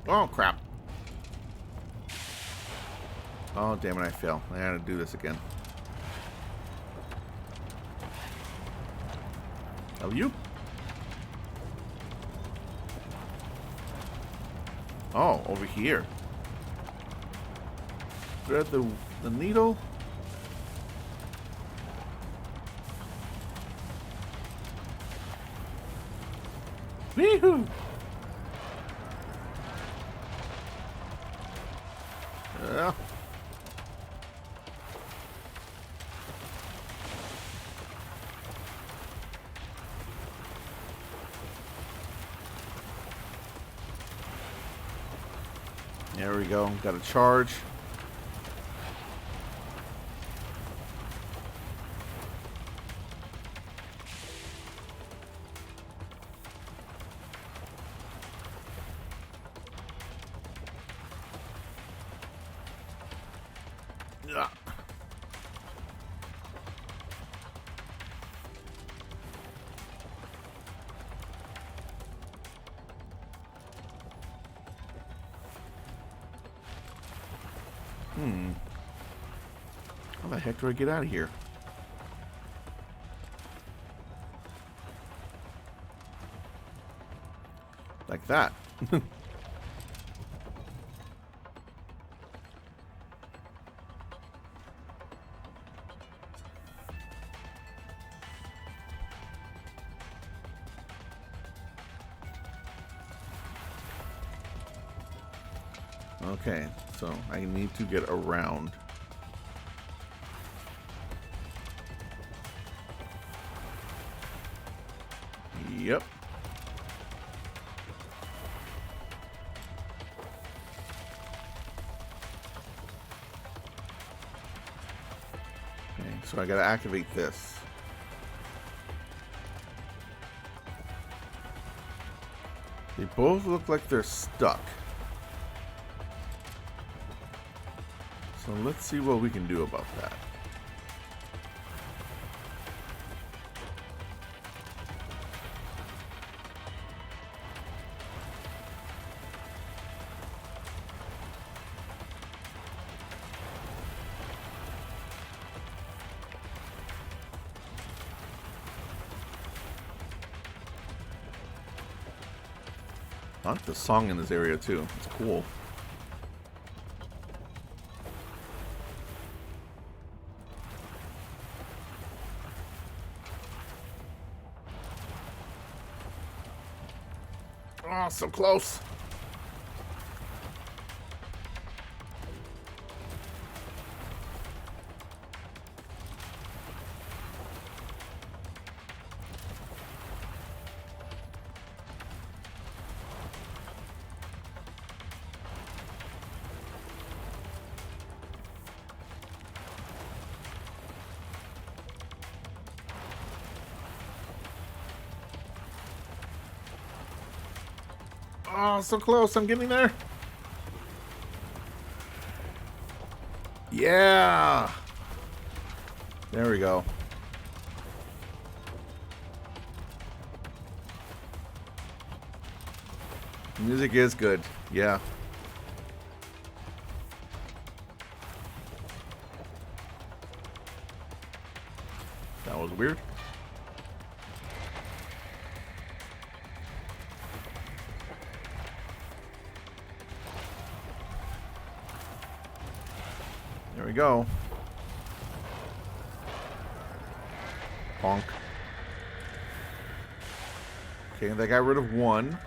Oh, crap. Oh, damn it, I fell. I gotta do this again. Oh, you? Oh, over here. Thread the needle. Wee-hoo! There we go. Got a charge. Yeah. How the heck do I get out of here? Like that. Okay, so I need to get around. Yep. So I gotta activate this. They both look like they're stuck. So let's see what we can do about that. I like the song in this area too. It's cool. Oh, so close. Oh, so close. I'm getting there. Yeah. There we go. The music is good. Yeah. That was weird. There we go. Bonk. Okay, they got rid of one.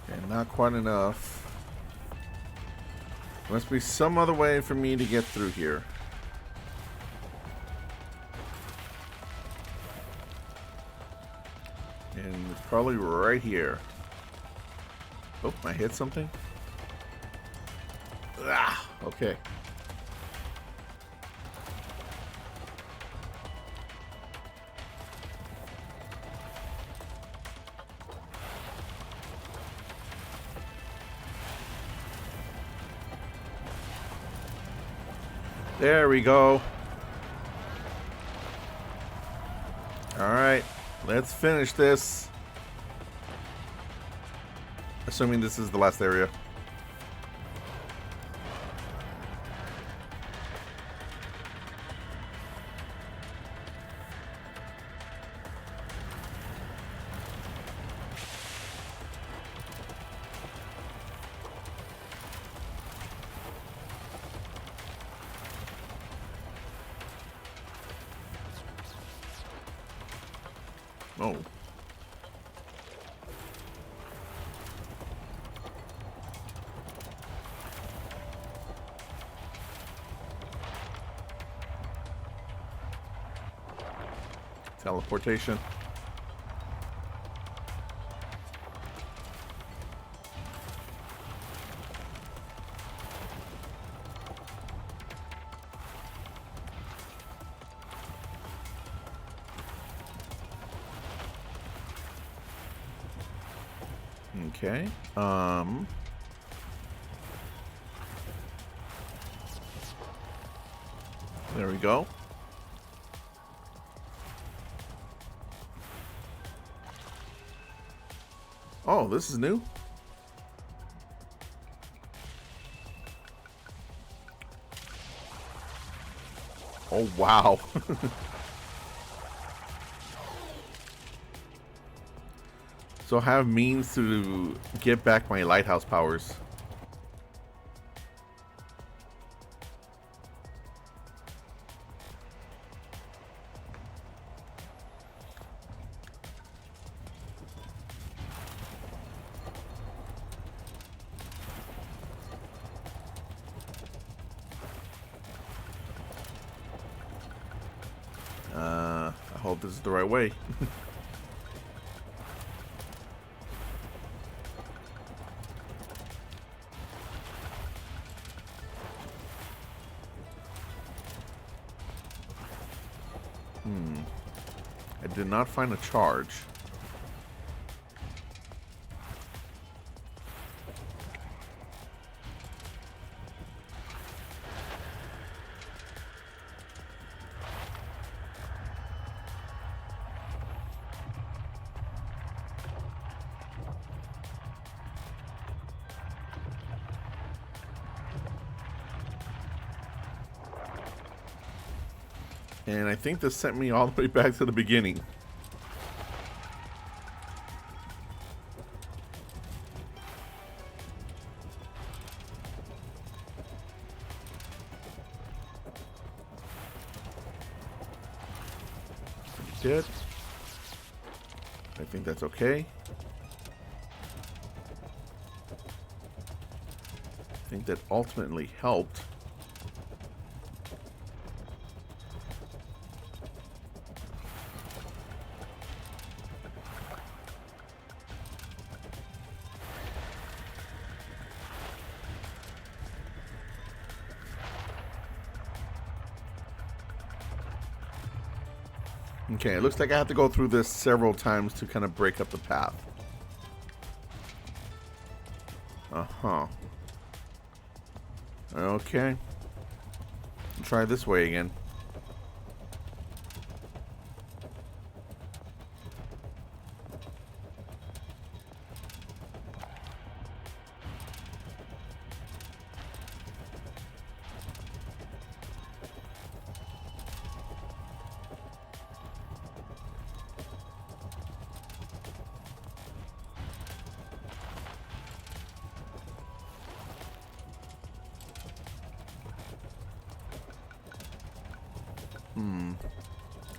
Okay, not quite enough. Must be some other way for me to get through here. And it's probably right here. Oh, I hit something? Ah, okay. There we go. Alright, let's finish this. Assuming this is the last area. Oh. Teleportation. Okay. There we go. Oh, this is new? Oh, wow. So I have means to get back my lighthouse powers. I hope this is the right way. I did not find a charge. And I think this sent me all the way back to the beginning. Dead. I think that's okay. I think that ultimately helped. Okay, it looks like I have to go through this several times to kind of break up the path. Uh-huh. Okay. Try this way again.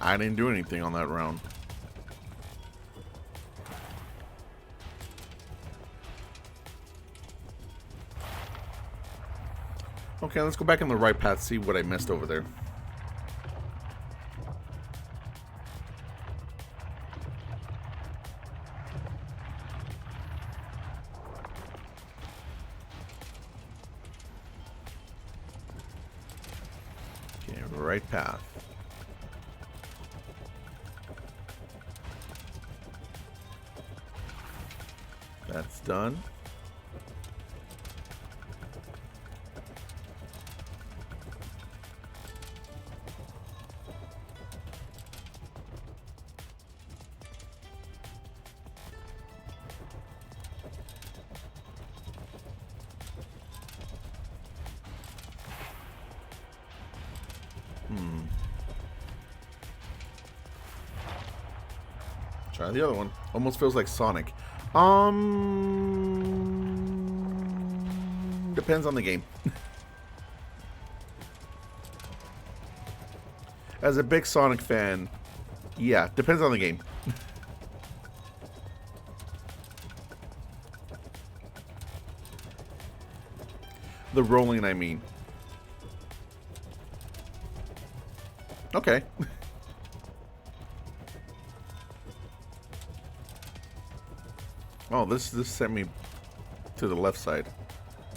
I didn't do anything on that round. Okay, let's go back on the right path, see what I missed over there. Okay, right path. That's done. Try the other one. Almost feels like Sonic. Depends on the game. As a big Sonic fan, yeah, depends on the game. The rolling, I mean. Okay. Oh, this sent me to the left side.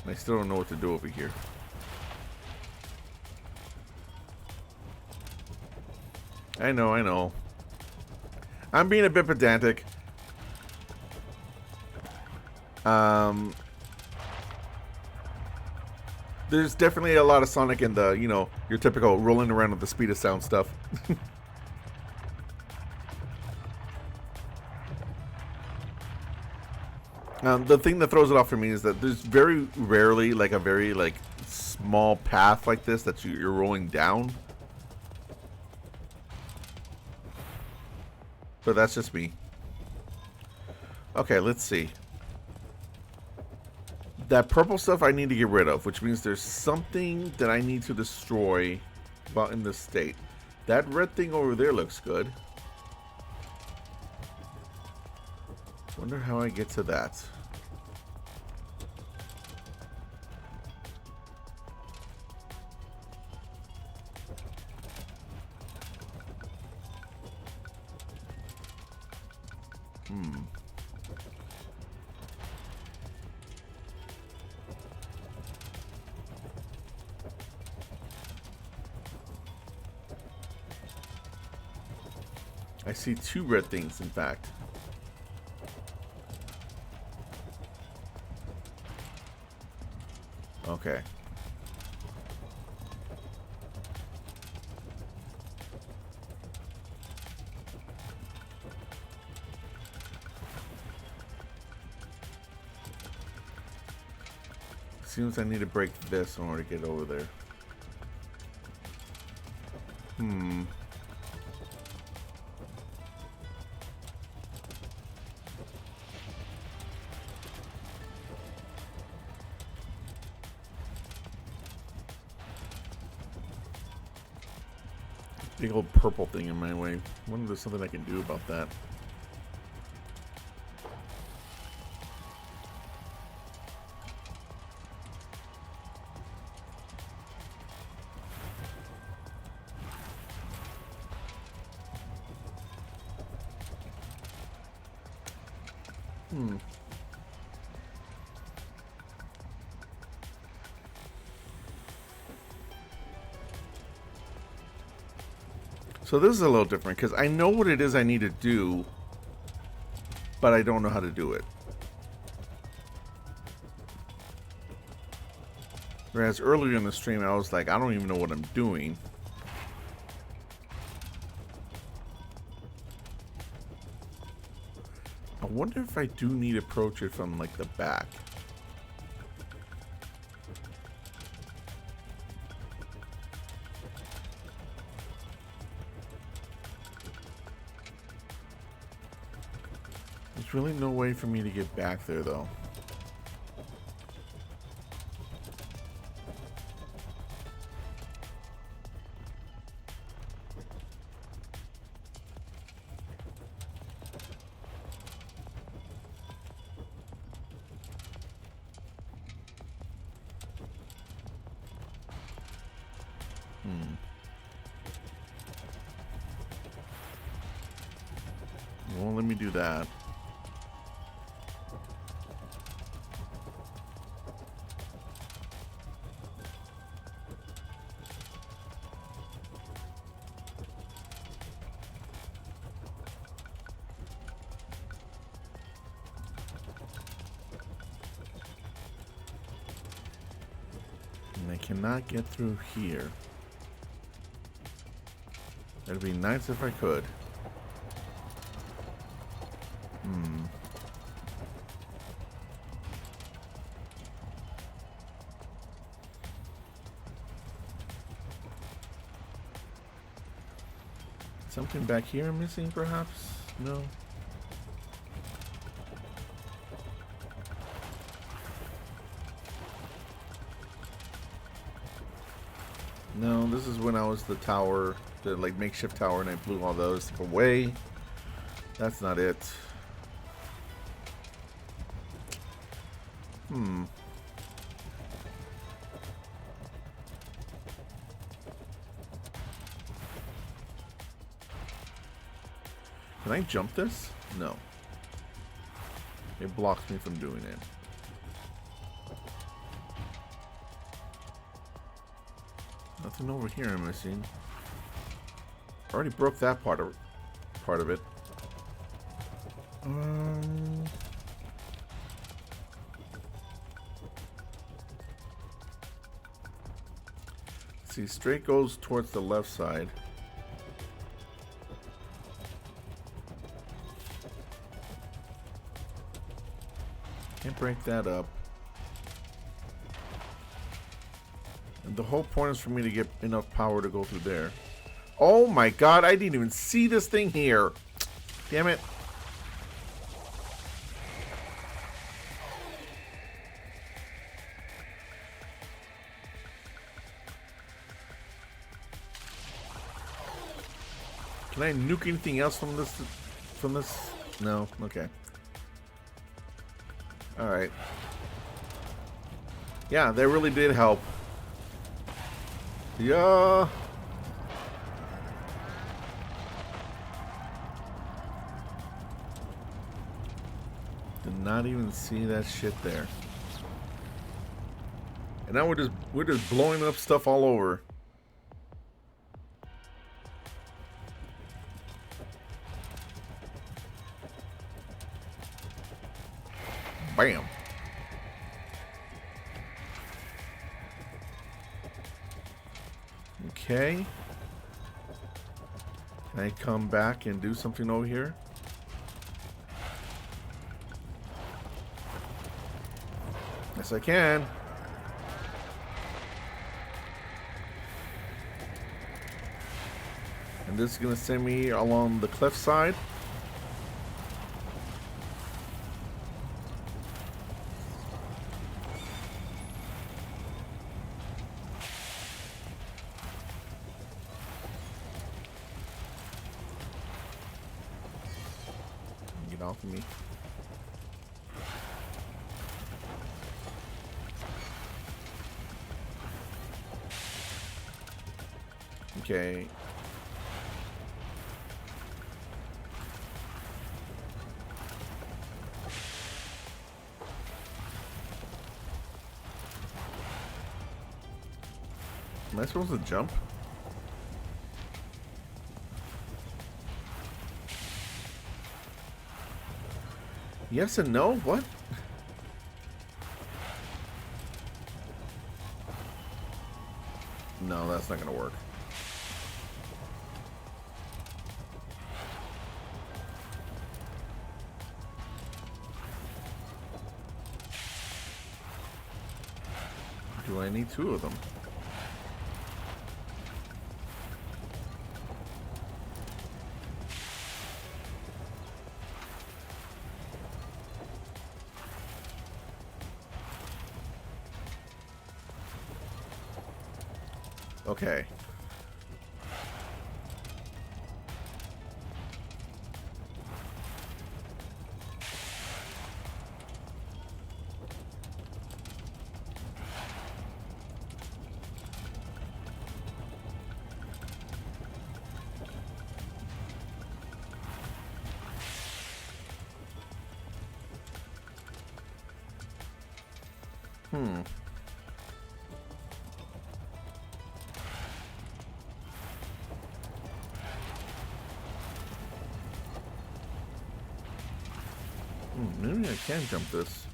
I still don't know what to do over here. I know. I'm being a bit pedantic. There's definitely a lot of Sonic in the, you know, your typical rolling around with the speed of sound stuff. The thing that throws it off for me is that there's very rarely like a very like small path like this that you're rolling down. But that's just me. Okay, let's see. That purple stuff I need to get rid of, which means there's something that I need to destroy about in this state. That red thing over there looks good. Wonder how I get to that. Hmm. I see 2 red things, in fact. Okay. Seems I need to break this in order to get over there. Hmm. Big old purple thing in my way. I wonder if there's something I can do about that. Hmm. So this is a little different because I know what it is I need to do, but I don't know how to do it. Whereas earlier in the stream, I was like, I don't even know what I'm doing. I wonder if I do need to approach it from like the back. There's really no way for me to get back there, though. Well, let me do that. And I cannot get through here. It'd be nice if I could. Something back here I'm missing, perhaps? No. No, this is when I was the tower, the like makeshift tower, and I blew all those away. That's not it. Can I jump this? No. It blocks me from doing it. Nothing over here I'm missing. Already broke that part of it. See, straight goes towards the left side. Can't break that up. And the whole point is for me to get enough power to go through there. Oh my god, I didn't even see this thing here. Damn it. Can I nuke anything else from this? No? Okay. Alright. Yeah, that really did help. Yeah. not even see that shit there. And now we're just blowing up stuff all over. Bam. Okay. Can I come back and do something over here? Yes, I can. And this is going to send me along the cliff side. Get off of me. Okay. Am I supposed to jump? Yes and no? What? No, that's not gonna work. Do I need two of them? Okay. Maybe I can jump this.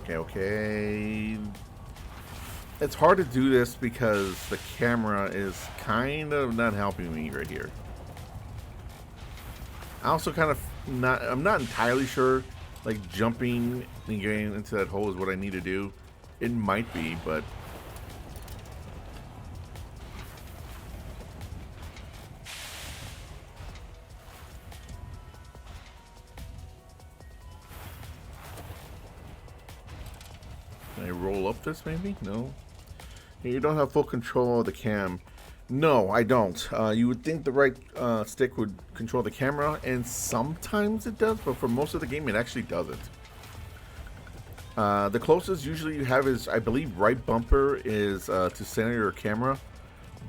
Okay. It's hard to do this because the camera is kind of not helping me right here. I also kind of I'm not entirely sure, like jumping and getting into that hole is what I need to do. It might be, but can I roll up this maybe? No. You don't have full control of the cam. No, I don't. You would think the right stick would control the camera, and sometimes it does, but for most of the game, it actually doesn't. The closest usually you have is, I believe, right bumper is to center your camera,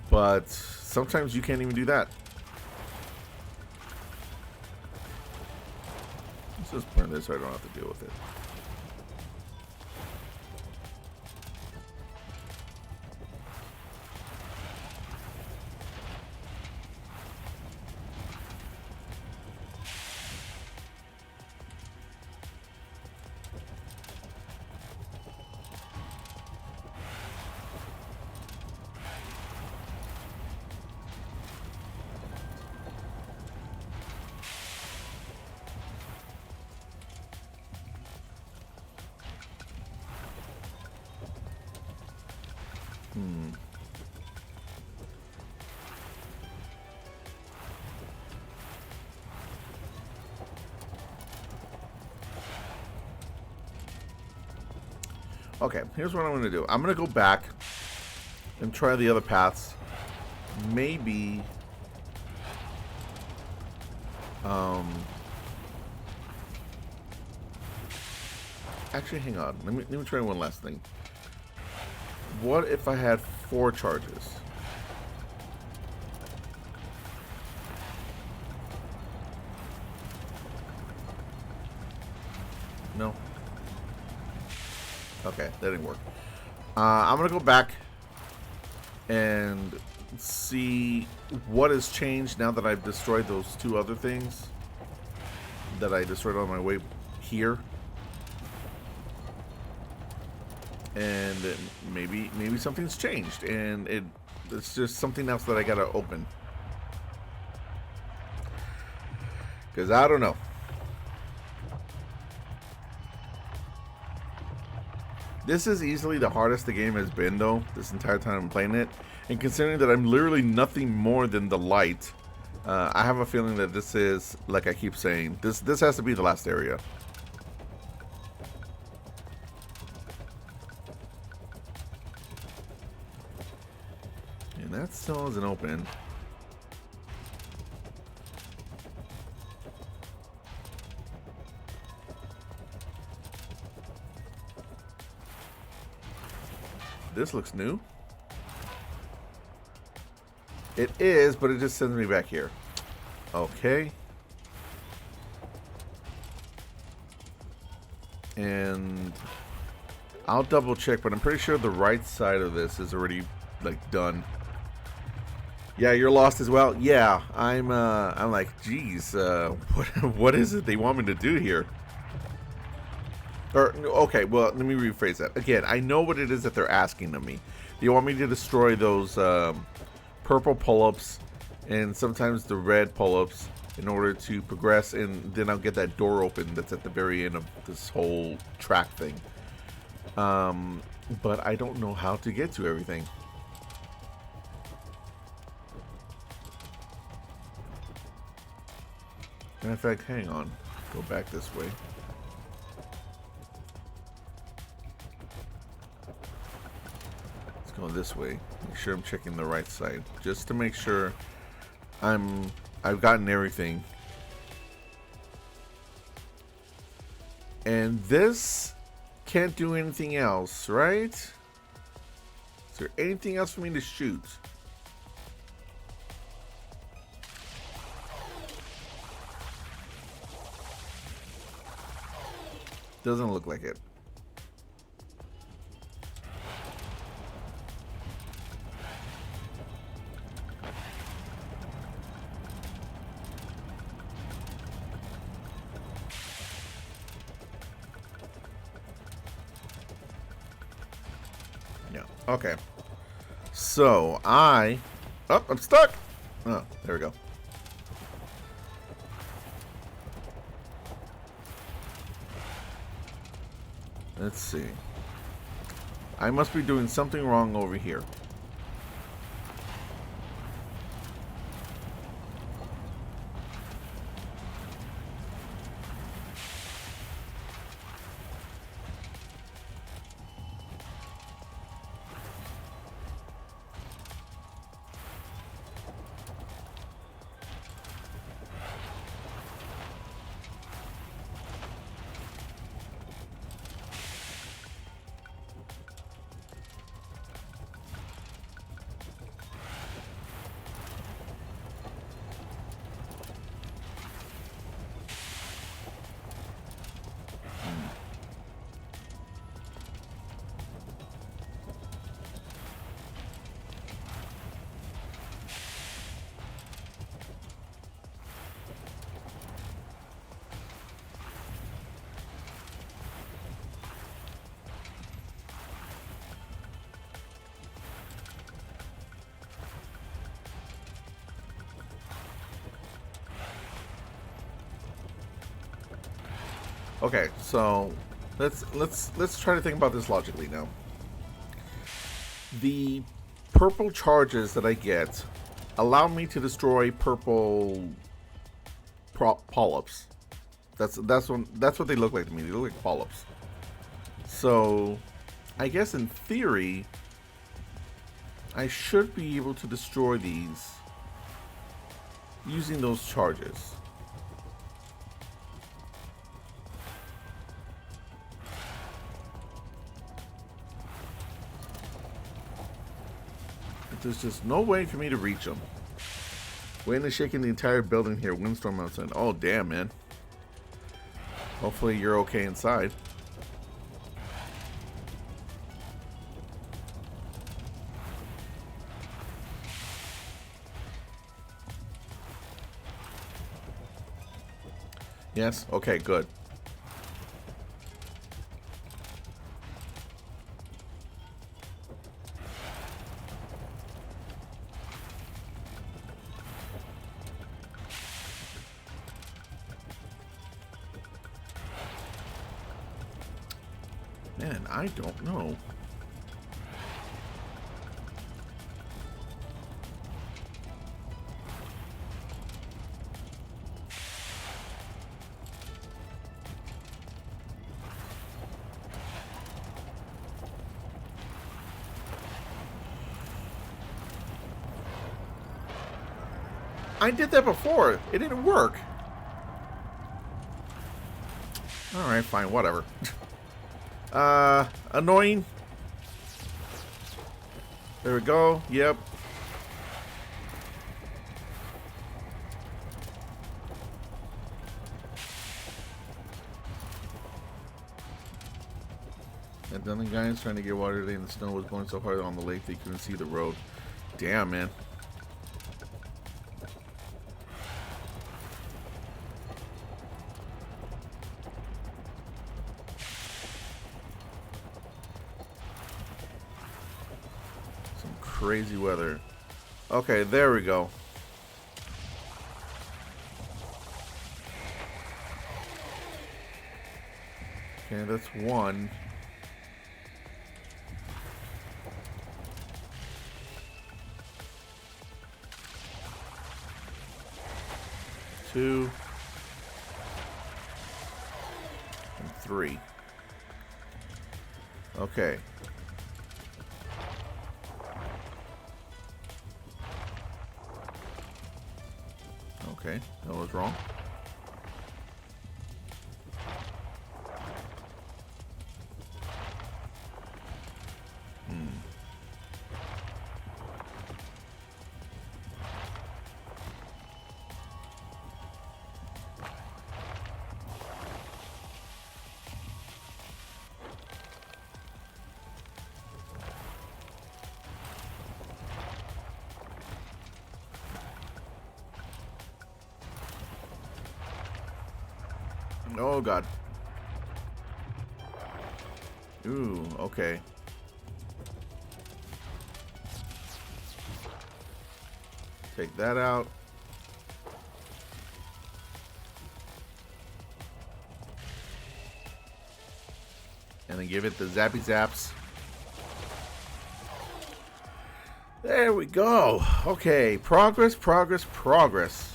but sometimes you can't even do that. Let's just burn this so I don't have to deal with it. Okay, here's what I'm going to do. I'm going to go back and try the other paths. Maybe Um, actually, hang on. Let me try one last thing. What if I had 4 charges? No. Okay, that didn't work. I'm gonna go back and see what has changed now that I've destroyed those 2 other things that I destroyed on my way here. And maybe something's changed, and it's just something else that I gotta open. Because I don't know. This is easily the hardest the game has been, though, this entire time I'm playing it. And considering that I'm literally nothing more than the light, I have a feeling that this is, like I keep saying, this has to be the last area. And that still isn't open. This looks new. It is, but it just sends me back here. Okay. And I'll double check, but I'm pretty sure the right side of this is already like done. Yeah, you're lost as well. Yeah, I'm like, geez, what is it they want me to do here? Or, okay, well, let me rephrase that. Again, I know what it is that they're asking of me. They want me to destroy those purple pull-ups and sometimes the red pull-ups in order to progress, and then I'll get that door open that's at the very end of this whole track thing. But I don't know how to get to everything. In fact, hang on. Go back this way. Go this way. Make sure I'm checking the right side, just to make sure I've gotten everything. And this can't do anything else, right? Is there anything else for me to shoot? Doesn't look like it. Okay, so I'm stuck. Oh, there we go. Let's see. I must be doing something wrong over here. Okay, so let's try to think about this logically now. The purple charges that I get allow me to destroy purple polyps. That's what they look like to me. They look like polyps. So I guess in theory I should be able to destroy these using those charges. there's just no way for me to reach them. Wind is shaking the entire building here. Windstorm outside. Oh, damn, man. Hopefully you're okay inside. Yes? Okay, good. Man, I don't know. I did that before. It didn't work. Alright, fine, whatever. Annoying. There we go. Yep. And then the guys trying to get water today, and the snow was blowing so hard on the lake they couldn't see the road. Damn, man. Crazy weather. Okay, there we go. Okay, that's one. Two. And three. Okay. Okay, that was wrong. Oh god. Ooh, okay. Take that out. And then give it the zappy zaps. There we go. Okay, progress, progress, progress.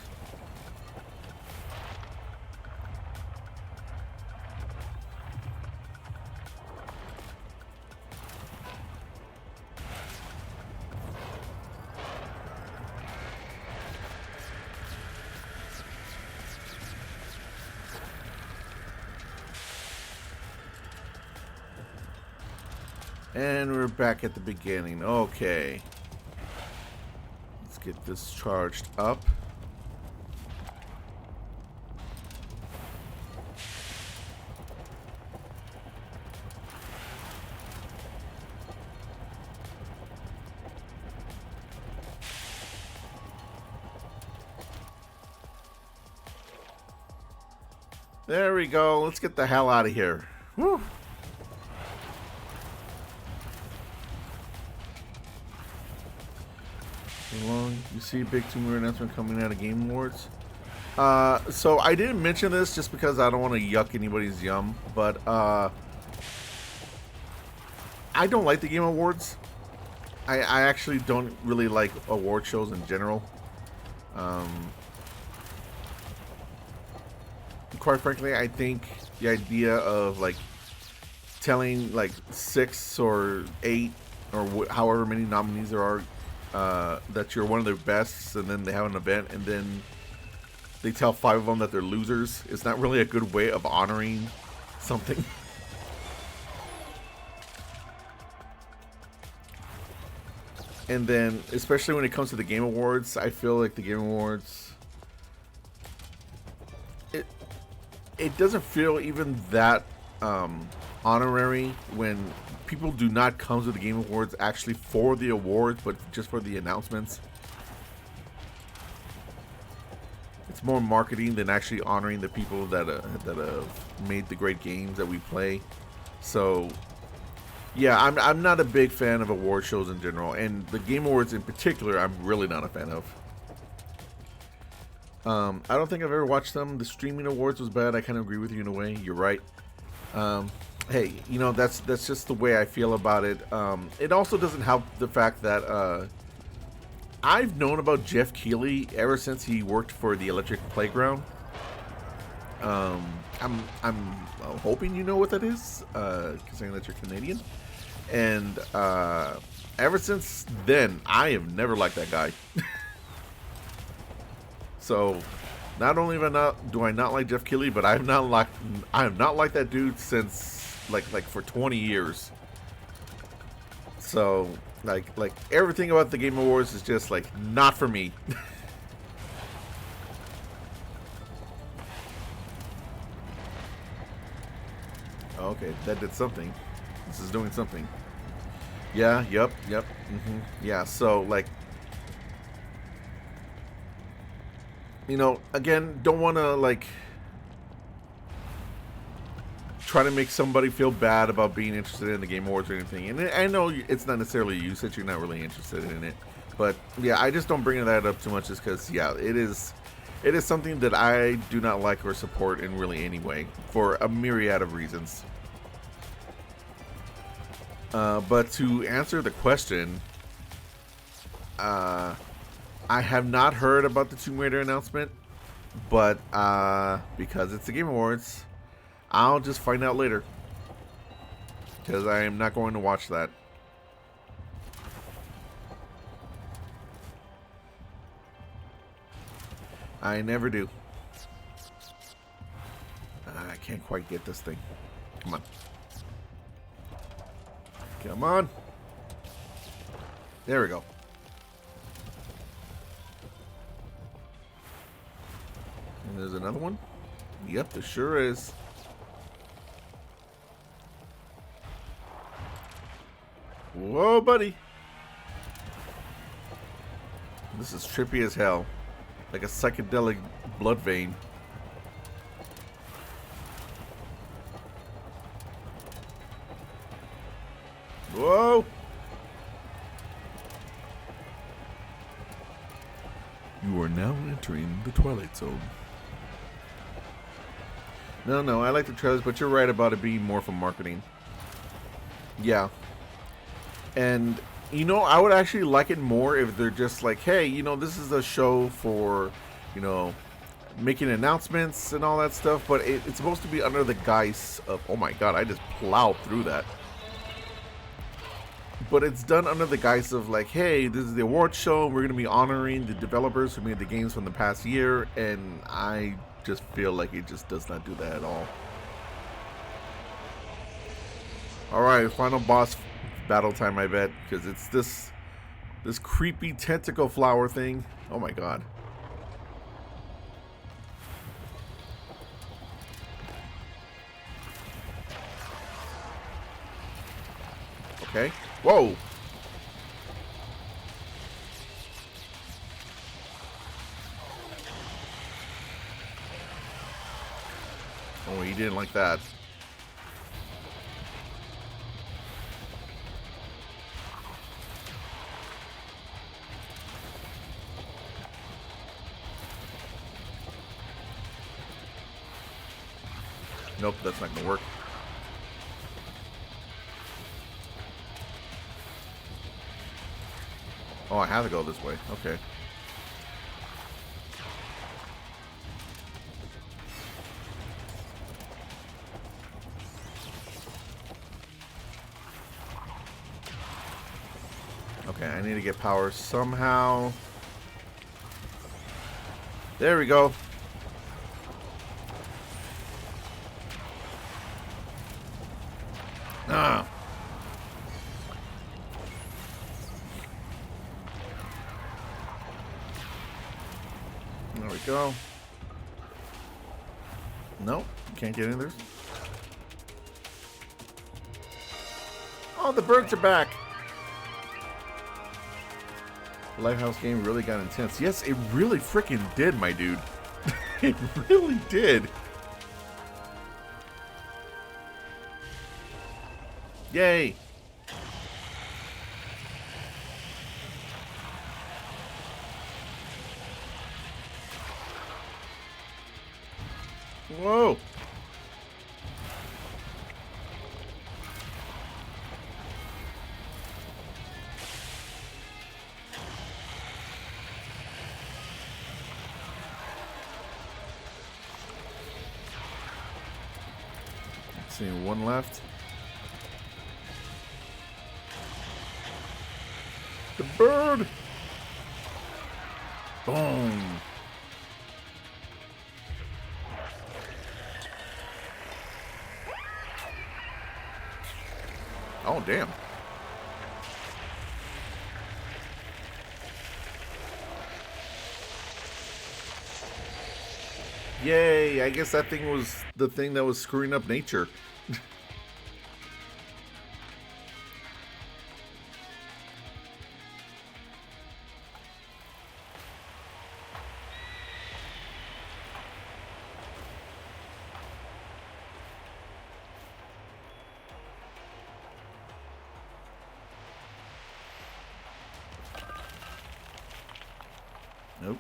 And we're back at the beginning. Okay. Let's get this charged up. There we go. Let's get the hell out of here. Whew. You see a big tumor announcement coming out of Game Awards. So I didn't mention this just because I don't want to yuck anybody's yum, but I don't like the Game Awards. I actually don't really like award shows in general. Quite frankly, I think the idea of like telling like 6 or 8 or however many nominees there are that you're one of their bests, and then they have an event and then they tell 5 of them that they're losers, it's not really a good way of honoring something. And then, especially when it comes to the Game Awards, I feel like the Game Awards, it doesn't feel even that honorary when people do not come to the Game Awards actually for the awards, but just for the announcements. It's more marketing than actually honoring the people that have made the great games that we play. So, yeah, I'm not a big fan of award shows in general, and the Game Awards in particular, I'm really not a fan of. I don't think I've ever watched them. The streaming awards was bad. I kind of agree with you in a way. You're right. Hey, you know, that's just the way I feel about it. It also doesn't help the fact that I've known about Jeff Keighley ever since he worked for the Electric Playground. I'm hoping you know what that is, considering that you're Canadian. And ever since then, I have never liked that guy. So, not only do I not like Jeff Keighley, but I have not liked that dude since like for 20 years. So, like everything about the Game Awards is just like not for me. Okay, that did something. This is doing something. Yeah, yep. Yeah, so like, you know, again, don't want to like try to make somebody feel bad about being interested in the Game Awards or anything. And I know it's not necessarily you since you're not really interested in it, but yeah, I just don't bring that up too much just because, yeah, it is something that I do not like or support in really any way for a myriad of reasons. But to answer the question, I have not heard about the Tomb Raider announcement, but because it's the Game Awards, I'll just find out later. Because I am not going to watch that. I never do. I can't quite get this thing. Come on. Come on. There we go. And there's another one. Yep, there sure is. Whoa, buddy. This is trippy as hell. Like a psychedelic blood vein. Whoa! You are now entering the Twilight Zone. No, I like the trailers, but you're right about it being more for marketing. Yeah. And, you know, I would actually like it more if they're just like, hey, you know, this is a show for, you know, making announcements and all that stuff, but it's supposed to be under the guise of, oh my god, I just plowed through that. But it's done under the guise of like, hey, this is the award show, and we're going to be honoring the developers who made the games from the past year, and I just feel like it just does not do that at all. Alright, final boss battle time, I bet, because it's this creepy tentacle flower thing. Oh my god. Okay. Whoa! Oh, he didn't like that. Nope, that's not gonna work. Oh, I have to go this way. Okay. Okay, I need to get power somehow. There we go. Ah. we go. Nope, can't get in there. Oh, the birds are back. The Lighthouse game really got intense. Yes, it really freaking did, my dude. It really did. Yay. Whoa. Let's see, one left. The bird. Boom. Oh, damn. Yay, I guess that thing was the thing that was screwing up nature. Nope.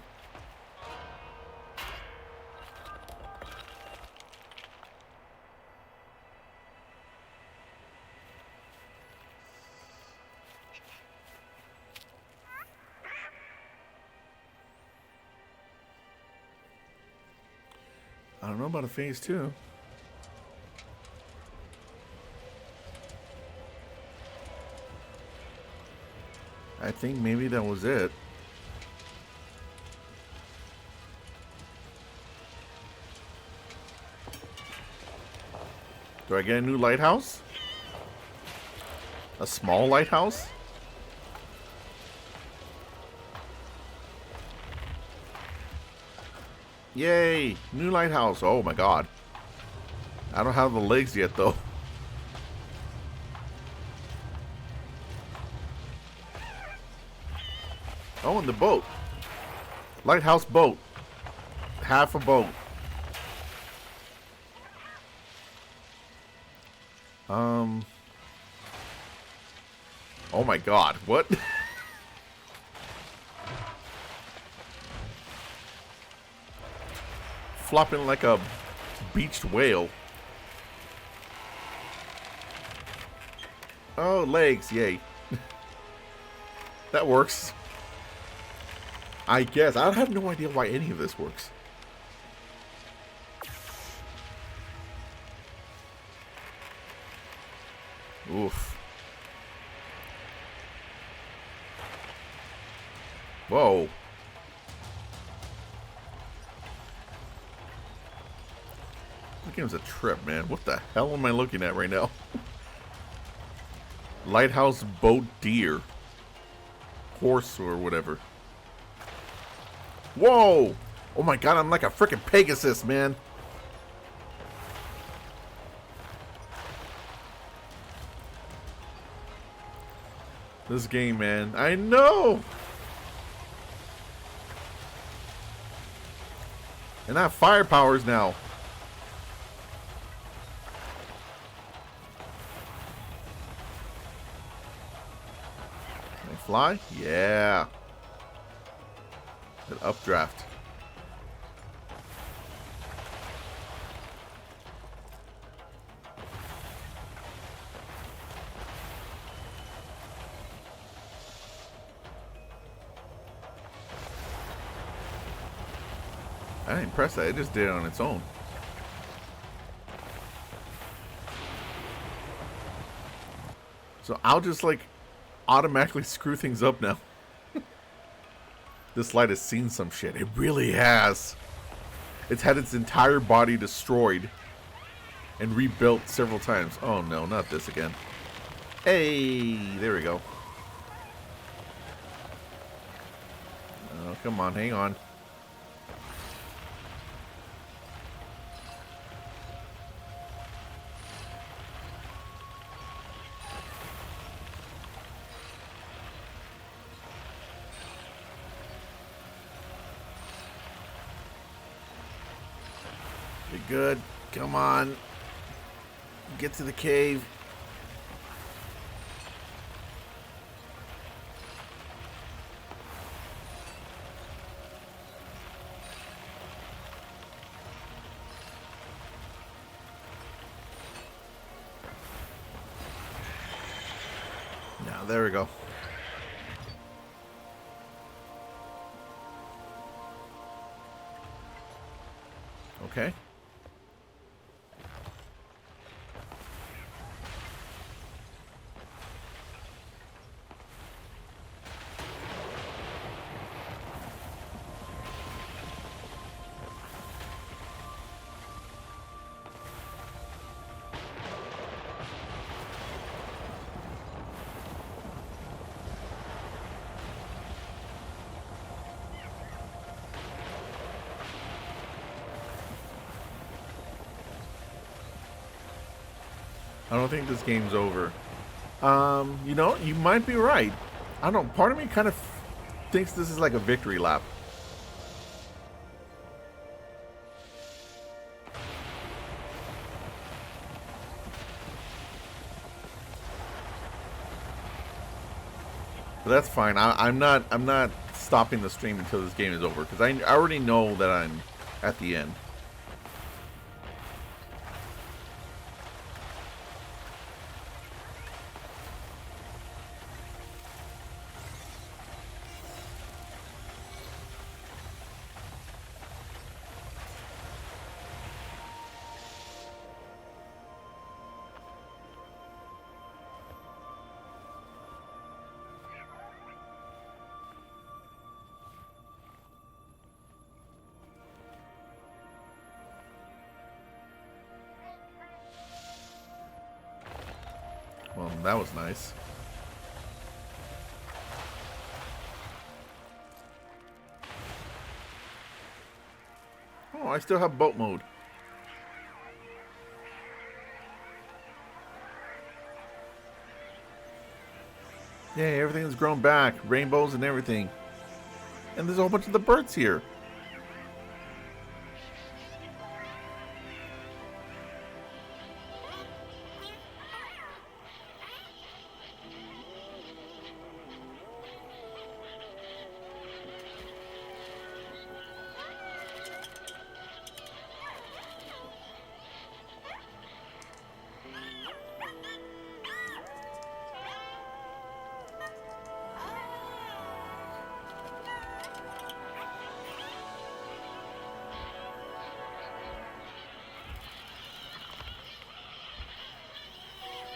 I don't know about a phase 2. I think maybe that was it. Do I get a new lighthouse? A small lighthouse? Yay! New lighthouse. Oh my god. I don't have the legs yet though. Oh, and the boat. Lighthouse boat. Half a boat. Oh my god, what? Flopping like a beached whale. Oh, legs, yay. That works. I guess. I have no idea why any of this works. Oof. Whoa. That game's a trip, man. What the hell am I looking at right now? Lighthouse boat deer. Horse or whatever. Whoa! Oh my god, I'm like a freaking Pegasus, man. This game, man. I know! And I have fire powers now. Can I fly? Yeah. An updraft. I didn't press that, it just did it on its own. So I'll just like automatically screw things up now. This light has seen some shit. It really has. It's had its entire body destroyed and rebuilt several times. Oh no, not this again. Hey, there we go. Oh, come on, hang on. good. Come on. Get to the cave. Now, there we go. Okay. I don't think this game's over. You know, you might be right. I don't know. Part of me kind of thinks this is like a victory lap. But that's fine. I'm not stopping the stream until this game is over because I already know that I'm at the end. Well, that was nice. Oh, I still have boat mode. Yay, everything's grown back. Rainbows and everything. And there's a whole bunch of the birds here.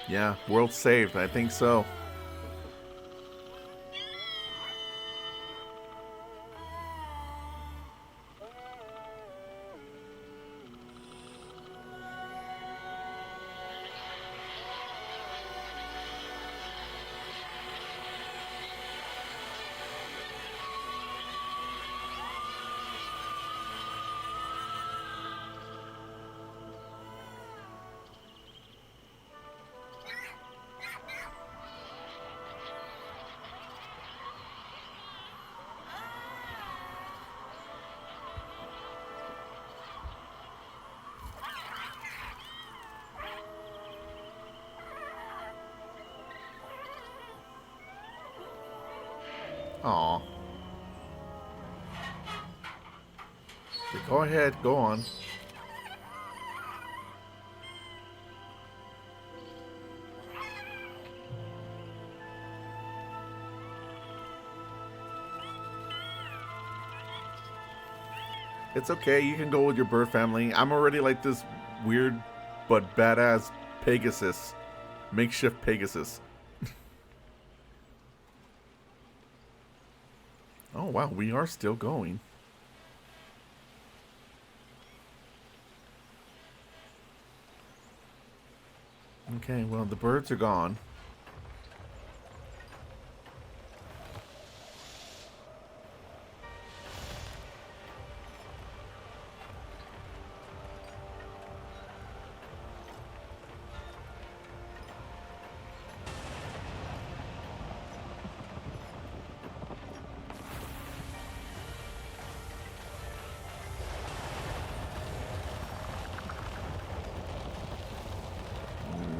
Yeah, world saved. I think so. Aw. Go ahead, go on. It's okay, you can go with your bird family. I'm already like this weird but badass Pegasus. Makeshift Pegasus. Oh wow, we are still going. Okay, well the birds are gone.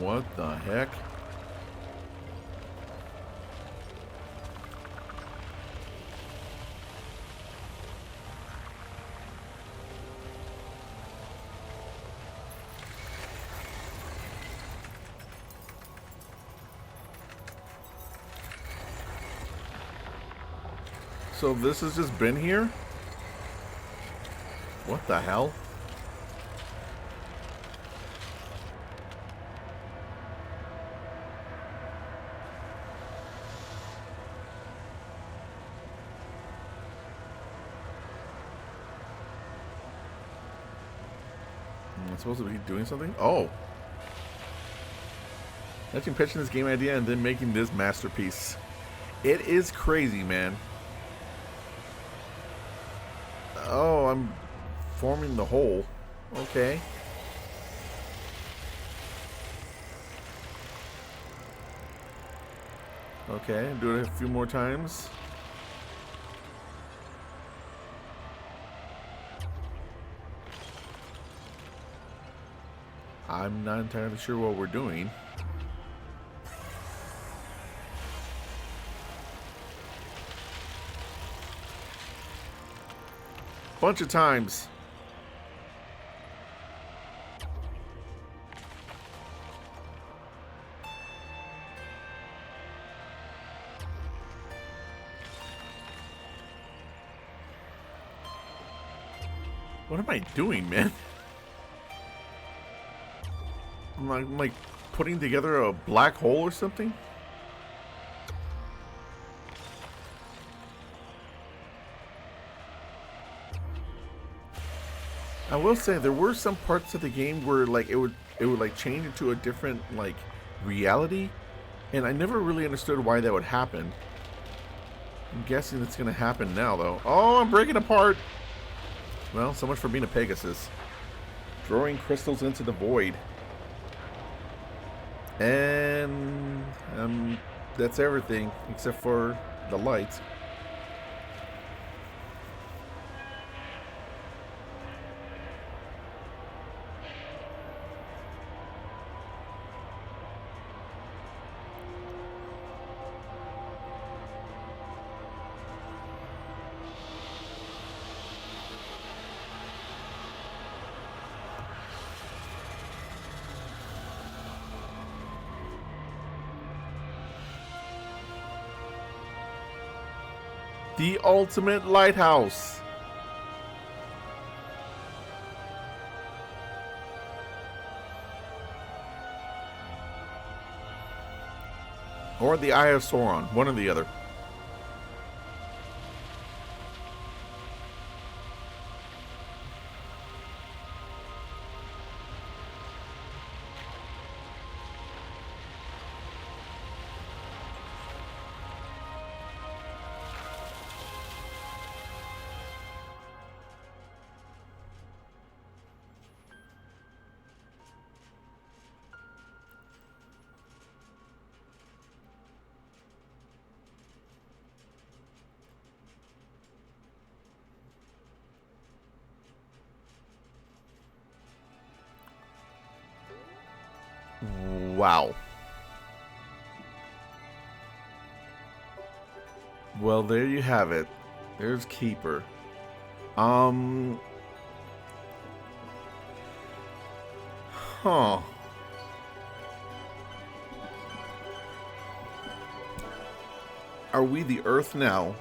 What the heck? So this has just been here? What the hell? Am I supposed to be doing something? Oh. Imagine pitching this game idea and then making this masterpiece. It is crazy, man. Oh, I'm forming the hole. Okay. Okay, do it a few more times. I'm not entirely sure what we're doing. Bunch of times. What am I doing, man? I'm like putting together a black hole or something? I will say there were some parts of the game where like it would like change into a different like reality, and I never really understood why that would happen. I'm guessing it's gonna happen now though. Oh, I'm breaking apart. Well, so much for being a Pegasus. Throwing crystals into the void. And that's everything except for the lights. The ultimate lighthouse. Or the Eye of Sauron, one or the other. Wow. Well, there you have it. There's Keeper. Huh. Are we the Earth now?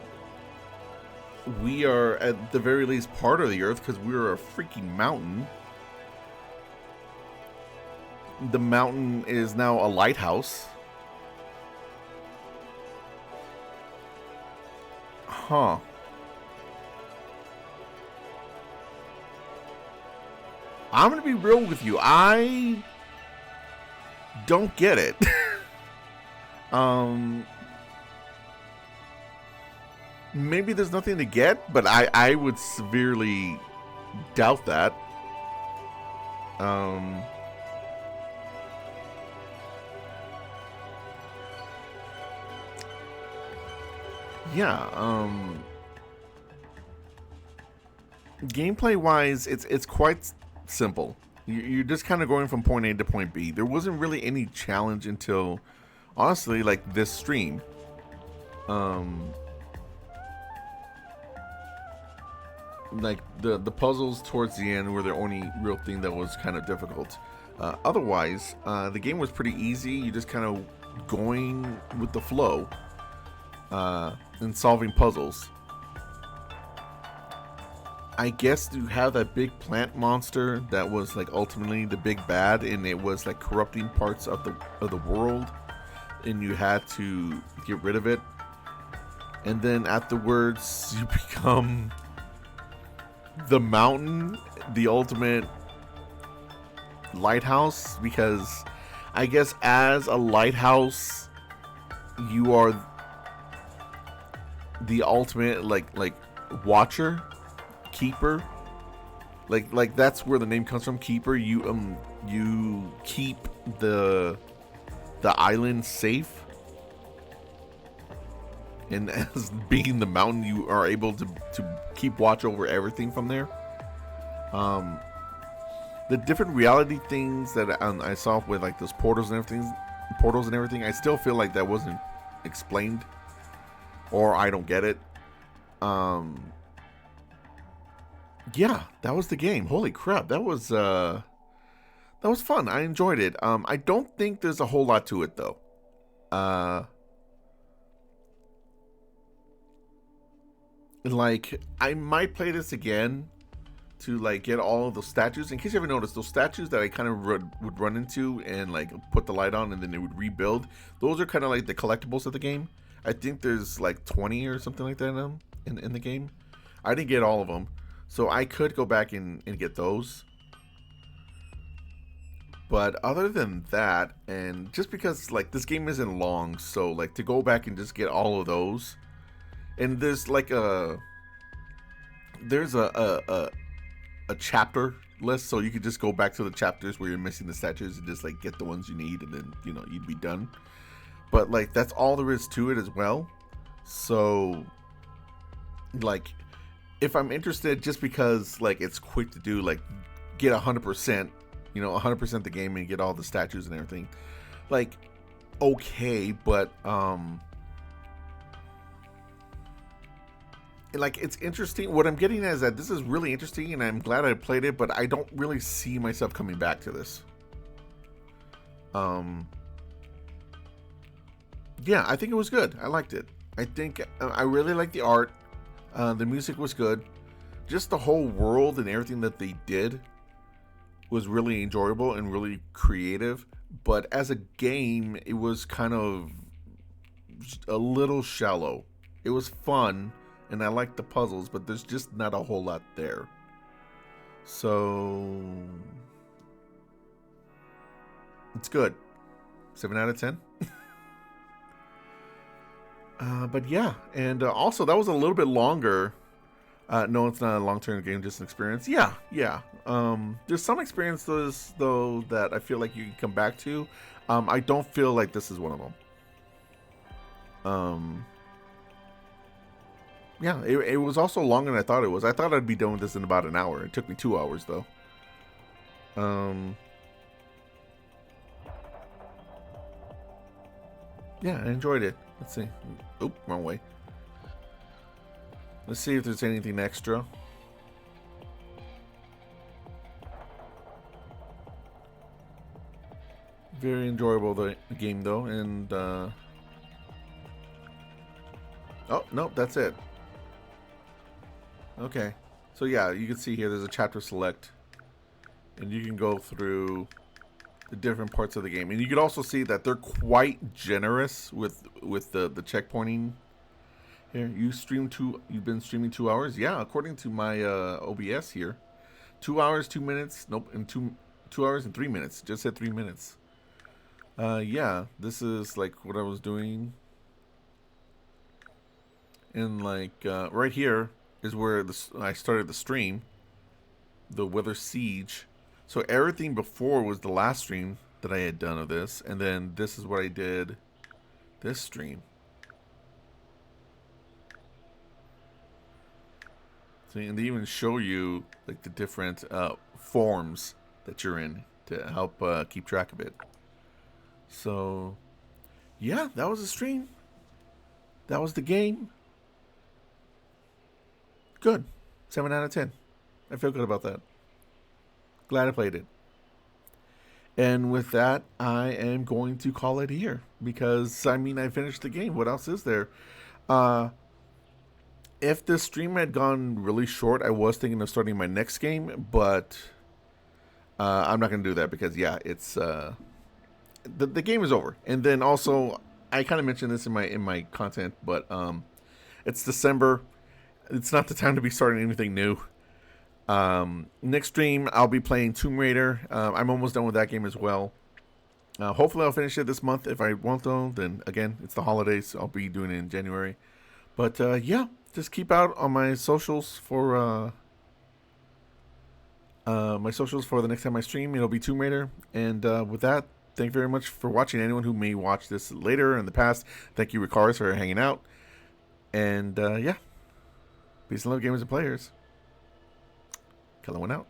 We are at the very least part of the Earth because we're a freaking mountain. The mountain is now a lighthouse. Huh. I'm gonna be real with you. I don't get it. Maybe there's nothing to get, but I would severely doubt that. Yeah, gameplay wise, it's quite simple. You're just kind of going from point A to point B. There wasn't really any challenge until, honestly, like this stream. Like the puzzles towards the end were the only real thing that was kind of difficult. Otherwise, the game was pretty easy. You just kind of going with the flow and solving puzzles. I guess you have that big plant monster that was like ultimately the big bad, and it was like corrupting parts of the world, and you had to get rid of it. And then afterwards, you become the mountain, the ultimate lighthouse, because I guess as a lighthouse, you are the ultimate like watcher, keeper. Like that's where the name comes from, keeper. You keep the island safe. And as being the mountain, you are able to keep watch over everything from there. The different reality things that I saw with like those portals and everything, I still feel like that wasn't explained, or I don't get it. Yeah, that was the game. Holy crap, that was fun. I enjoyed it. I don't think there's a whole lot to it though. Like, I might play this again to like get all of those statues. In case you ever noticed, those statues that I kind of would run into and like put the light on and then they would rebuild, those are kind of like the collectibles of the game. I think there's like 20 or something like that in the game. I didn't get all of them, so I could go back and get those. But other than that, and just because like this game isn't long, so like to go back and just get all of those. And there's like a chapter list, so you could just go back to the chapters where you're missing the statues and just like get the ones you need, and then you'd be done. But like that's all there is to it as well. So like if I'm interested, just because like it's quick to do, like get 100%, 100% the game and get all the statues and everything, like okay, but like it's interesting. What I'm getting at is that this is really interesting, and I'm glad I played it, but I don't really see myself coming back to this. Yeah, I think it was good. I liked it. I think I really liked the art. The music was good. Just the whole world and everything that they did was really enjoyable and really creative. But as a game, it was kind of a little shallow. It was fun, and I like the puzzles, but there's just not a whole lot there. So it's good. 7 out of 10. But yeah, and also that was a little bit longer. No, it's not a long-term game, just an experience. Yeah. There's some experiences though that I feel like you can come back to. I don't feel like this is one of them. Yeah, it was also longer than I thought it was. I thought I'd be done with this in about an hour. It took me 2 hours though. Yeah, I enjoyed it. Let's see. Oop, wrong way. Let's see if there's anything extra. Very enjoyable the game though, and oh nope, that's it. Okay, so yeah, you can see here there's a chapter select, and you can go through the different parts of the game, and you can also see that they're quite generous with the checkpointing. Here, you've been streaming 2 hours. Yeah, according to my OBS here, 2 hours 2 minutes. Nope, and 2 hours and 3 minutes. Just said 3 minutes. Yeah, this is like what I was doing, and like right here is where I started the stream, the Wither Siege. So everything before was the last stream that I had done of this, and then this is what I did this stream. So, and they even show you like the different forms that you're in to help keep track of it. So, yeah, that was the stream. That was the game. Good. 7 out of 10. I feel good about that. Glad I played it. And with that, I am going to call it here. Because, I mean, I finished the game. What else is there? If the stream had gone really short, I was thinking of starting my next game. But I'm not going to do that because, yeah, it's... the game is over. And then also, I kind of mentioned this in my content, but it's December. It's not the time to be starting anything new. Next stream, I'll be playing Tomb Raider. I'm almost done with that game as well. Hopefully, I'll finish it this month. If I won't, though, then again, it's the holidays. So I'll be doing it in January. But yeah, just keep out on my socials for the next time I stream. It'll be Tomb Raider. And with that, thank you very much for watching. Anyone who may watch this later in the past, thank you, Ricars, for hanging out. And yeah. Peace and love, gamers and players. Colorwind out.